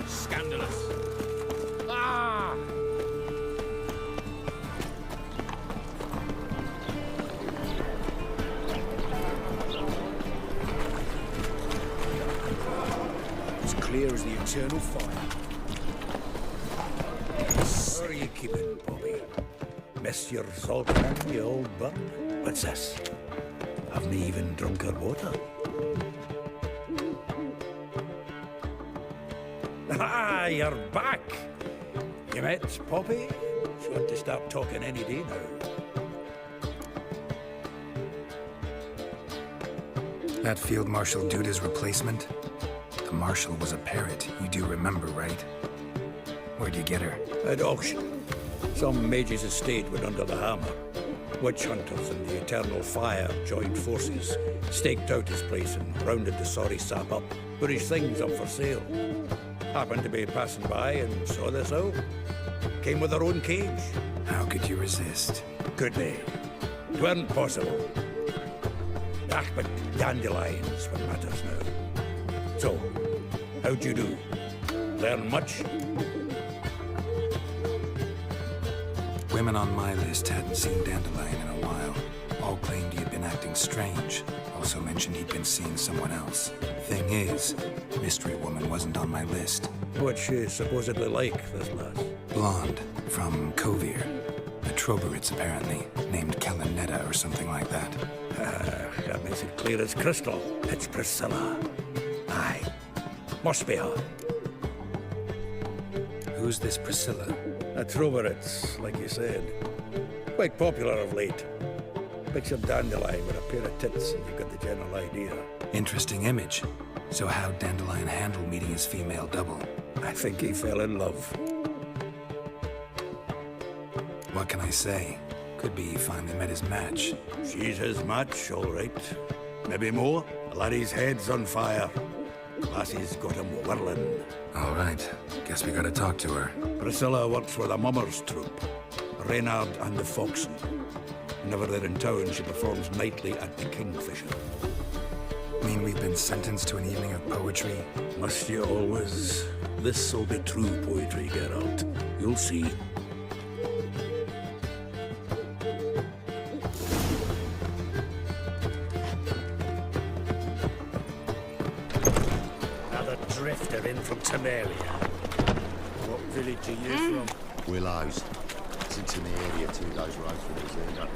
Scandalous. Ah! As clear as the eternal fire. Where are you keeping, Bobby? Monsieur Zoltan, you old buck? What's this? Haven't even drunk her water. Ah, you're back! You met Poppy? She ought to start talking any day now. That Field Marshal Duda's replacement? The Marshal was a parrot, you do remember, right? Where'd you get her? At auction. Some mage's estate went under the hammer. Witch hunters and the Eternal Fire joined forces, staked out his place and rounded the sorry sap up, put his things up for sale. Happened to be passing by and saw this out. Came with her own cage. How could you resist? Could they? It weren't possible. Ah, but dandelions what matters now. So, how'd you do? Learn much? Women on my list hadn't seen Dandelion in a while. All claimed he had been acting strange. Also mentioned he'd been seeing someone else. Thing is, Mystery Woman wasn't on my list. What's she supposedly like, this lass? Blonde, from Kovir. A Troberitz, apparently, named Kellanetta or something like that. That makes it clear as crystal. It's Priscilla. Aye. Must be her. Who's this Priscilla? A Troberitz, like you said. Quite popular of late. Picture Dandelion with a pair of tits and you got the general idea. Interesting image. So how'd Dandelion handle meeting his female double? I think he fell in love. What can I say? Could be he finally met his match. She's his match, all right. Maybe more. The laddie's head's on fire. Lassie's got him whirling. All right. Guess we gotta talk to her. Priscilla works for the Mummers troupe. Reynard and the Foxen. Whenever they're in town, she performs nightly at the Kingfisher. Mean we've been sentenced to an evening of poetry? Must you always? This'll be true poetry, Geralt. You'll see. Another drifter in from Temeria. What village are you from? Willows. It's in the area 2 days road from us there.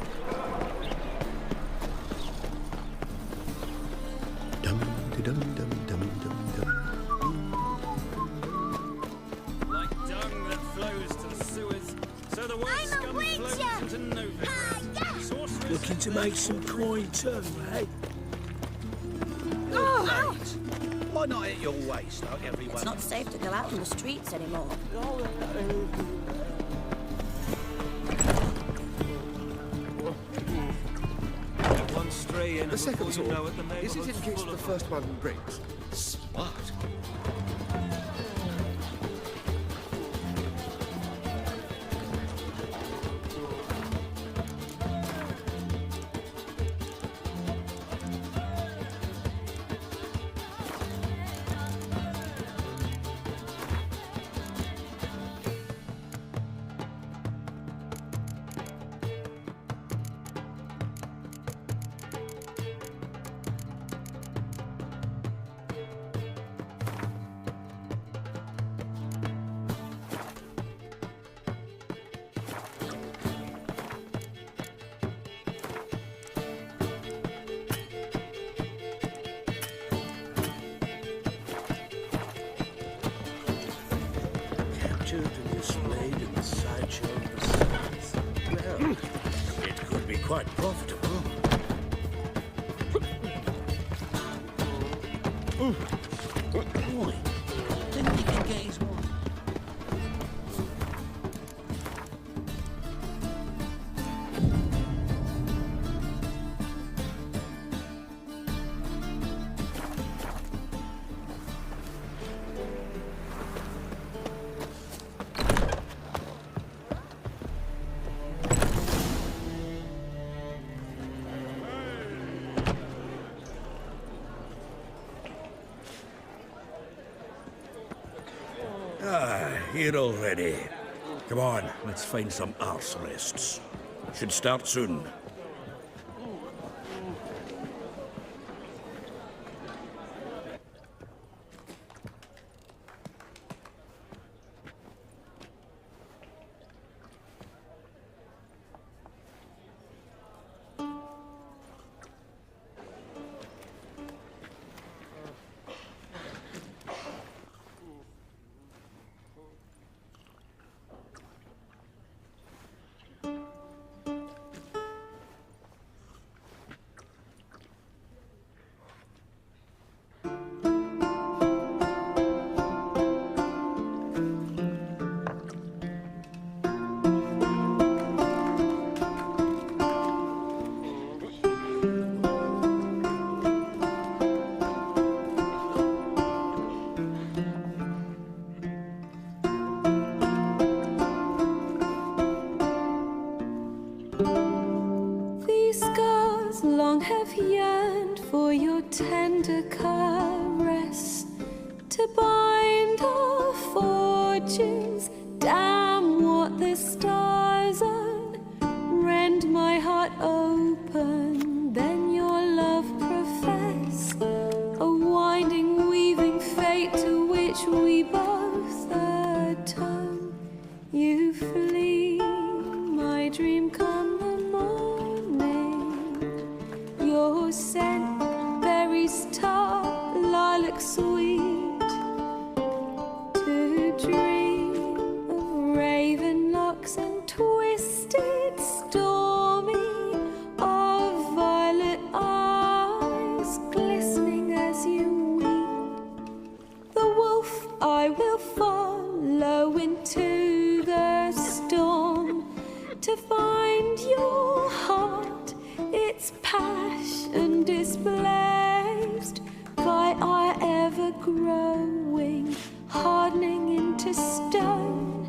Like dung that flows to the sewers, so the worst scum flows into Novigrad. Looking to make some coin too, eh? Why not at your waist like everyone? It's not safe to go out on the streets anymore. One stray in The second before you sword. know it, the Is it in neighbourhood's case full the of first one breaks? Smart. Captured and displayed in the sideshow of the South. Well, it could be quite profitable. Boy, think you can gaze one. Here already. Come on, let's find some arse rests. Should start soon. These scars long have yearned for your tender caress, to bind our fortunes. Damn what the stars own. Rend my heart open, then your love profess. A winding, weaving fate to which we both atone. You flee, my dream come the morning. Your scent, berries tart, lilac sweet. To dream of raven locks and twisted, stormy, of violet eyes glistening as you weep. The wolf I will follow into the storm, to find your heart, its passion displaced by our ever-growing, hardening into stone,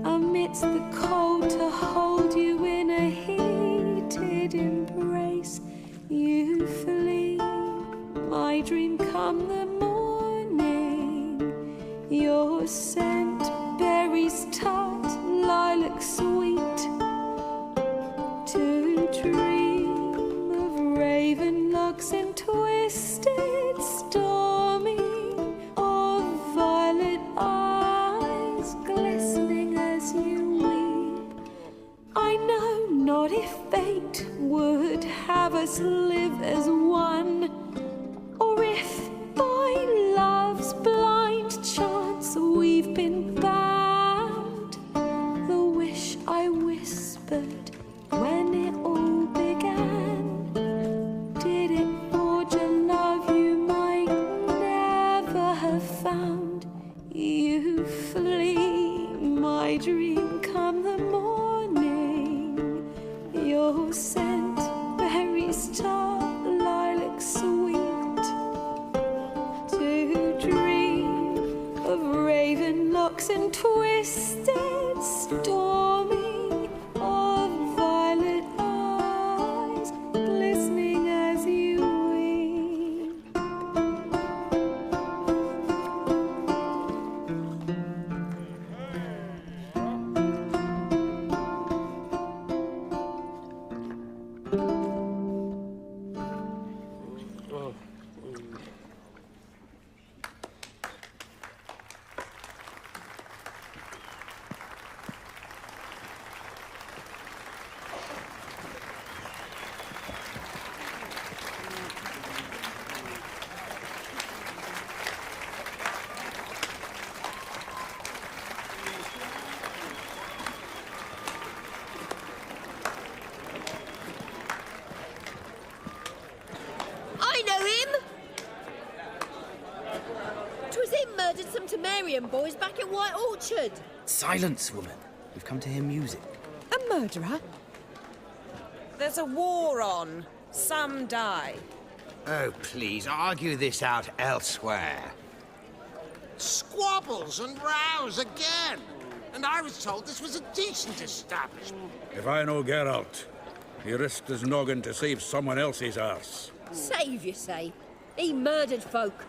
amidst the cold to hold you in a heated embrace. You flee, my dream come the morning. Your scent, berries tart, lilac sweet. To dream of raven locks and twisted, stormy, of violet eyes glistening as you weep. I know not if fate would have us live as one, or if by love's blind chance we've been bound. The wish I whispered when it all began, did it forge a love you might never your scent, berries tart, lilac sweet. To dream of raven locks and twisted stormy, of violet eyes glistening as you weep. I know him! 'Twas him murdered some Temerian boys back at White Orchard. Silence, woman. We've come to hear music. A murderer? There's a war on. Some die. Oh, please, argue this out elsewhere. Squabbles and rows again! And I was told this was a decent establishment. If I know Geralt, he risked his noggin to save someone else's arse. Save, you say? He murdered folk.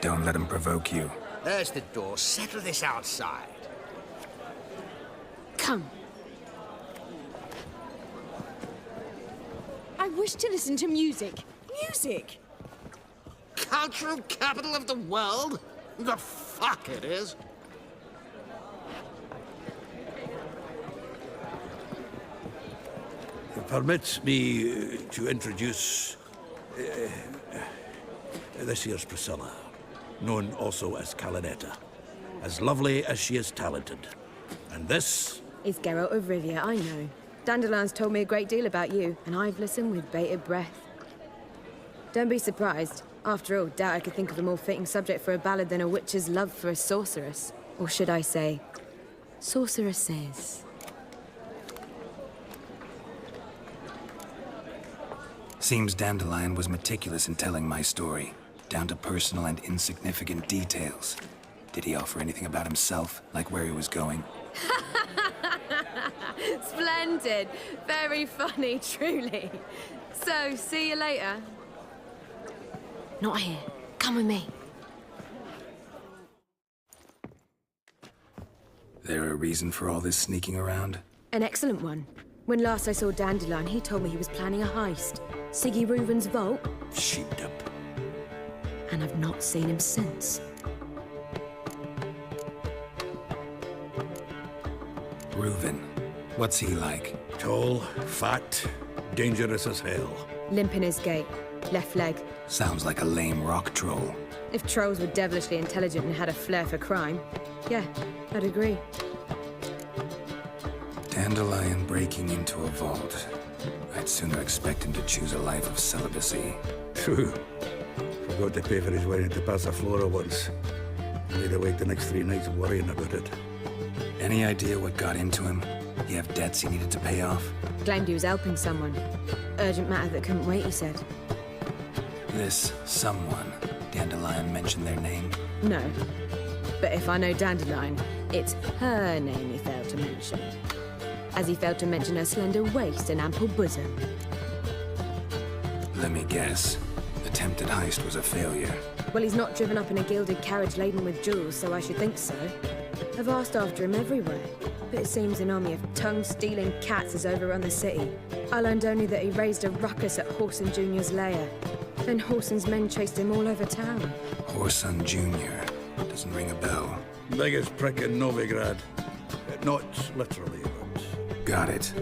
Don't let him provoke you. There's the door. Settle this outside. Come. I wish to listen to music. Music! Cultural capital of the world? The fuck it is. Permit me to introduce this here's Priscilla, known also as Calinetta. As lovely as she is talented. And this is Geralt of Rivia, I know. Dandelion's told me a great deal about you, and I've listened with bated breath. Don't be surprised. After all, doubt I could think of a more fitting subject for a ballad than a witch's love for a sorceress. Or should I say, sorceresses. Seems Dandelion was meticulous in telling my story, down to personal and insignificant details. Did he offer anything about himself, like where he was going? Splendid. Very funny, truly. So, see you later. Not here. Come with me. There a reason for all this sneaking around? An excellent one. When last I saw Dandelion, he told me he was planning a heist. Siggy Reuven's vault. Sheepdip. And I've not seen him since. Reuven. What's he like? Tall, fat, dangerous as hell. Limp in his gait. Left leg. Sounds like a lame rock troll. If trolls were devilishly intelligent and had a flair for crime, yeah, I'd agree. Dandelion breaking into a vault. I'd sooner expect him to choose a life of celibacy. True. Forgot to pay for his wedding to Passiflora once. Laid awake the next 3 nights worrying about it. Any idea what got into him? He have debts he needed to pay off? Claimed he was helping someone. Urgent matter that couldn't wait, he said. This someone, Dandelion mentioned their name? No. But if I know Dandelion, it's her name he failed to mention. As he failed to mention her slender waist and ample bosom. Let me guess. Attempted heist was a failure. Well, he's not driven up in a gilded carriage laden with jewels, so I should think so. I've asked after him everywhere, but it seems an army of tongue-stealing cats has overrun the city. I learned only that he raised a ruckus at Whoreson Jr.'s lair. Then Whoreson's men chased him all over town. Whoreson Jr. Doesn't ring a bell. Biggest prick in Novigrad. Not literally, but... Got it.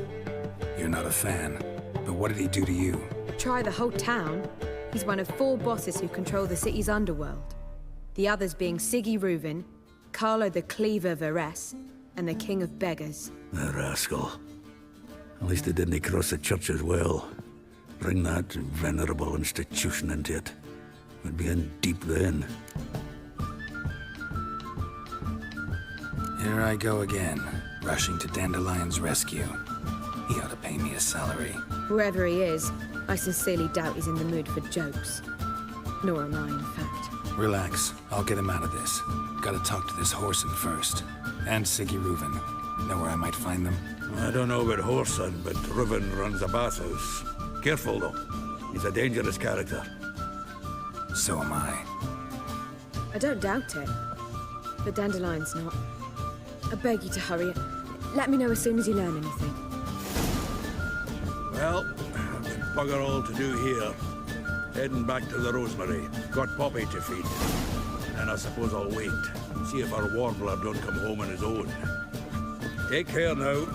You're not a fan. But what did he do to you? Try the whole town. He's one of 4 bosses who control the city's underworld. The others being Siggy Reuven, Carlo the Cleaver Varese, and the King of Beggars. The rascal. At least he didn't cross the church as well. Bring that venerable institution into it. We'd be in deep then. Here I go again, rushing to Dandelion's rescue. He ought to pay me a salary. Whoever he is, I sincerely doubt he's in the mood for jokes. Nor am I, in fact. Relax. I'll get him out of this. Gotta talk to this Whoreson first. And Siggy Reuven. Know where I might find them? I don't know about Whoreson, but Reuven runs a bathhouse. Careful, though. He's a dangerous character. So am I. I don't doubt it. But Dandelion's not. I beg you to hurry. Let me know as soon as you learn anything. Well, I've got bugger all to do here. Heading back to the Rosemary. Got Poppy to feed. And I suppose I'll wait. See if our warbler don't come home on his own. Take care now.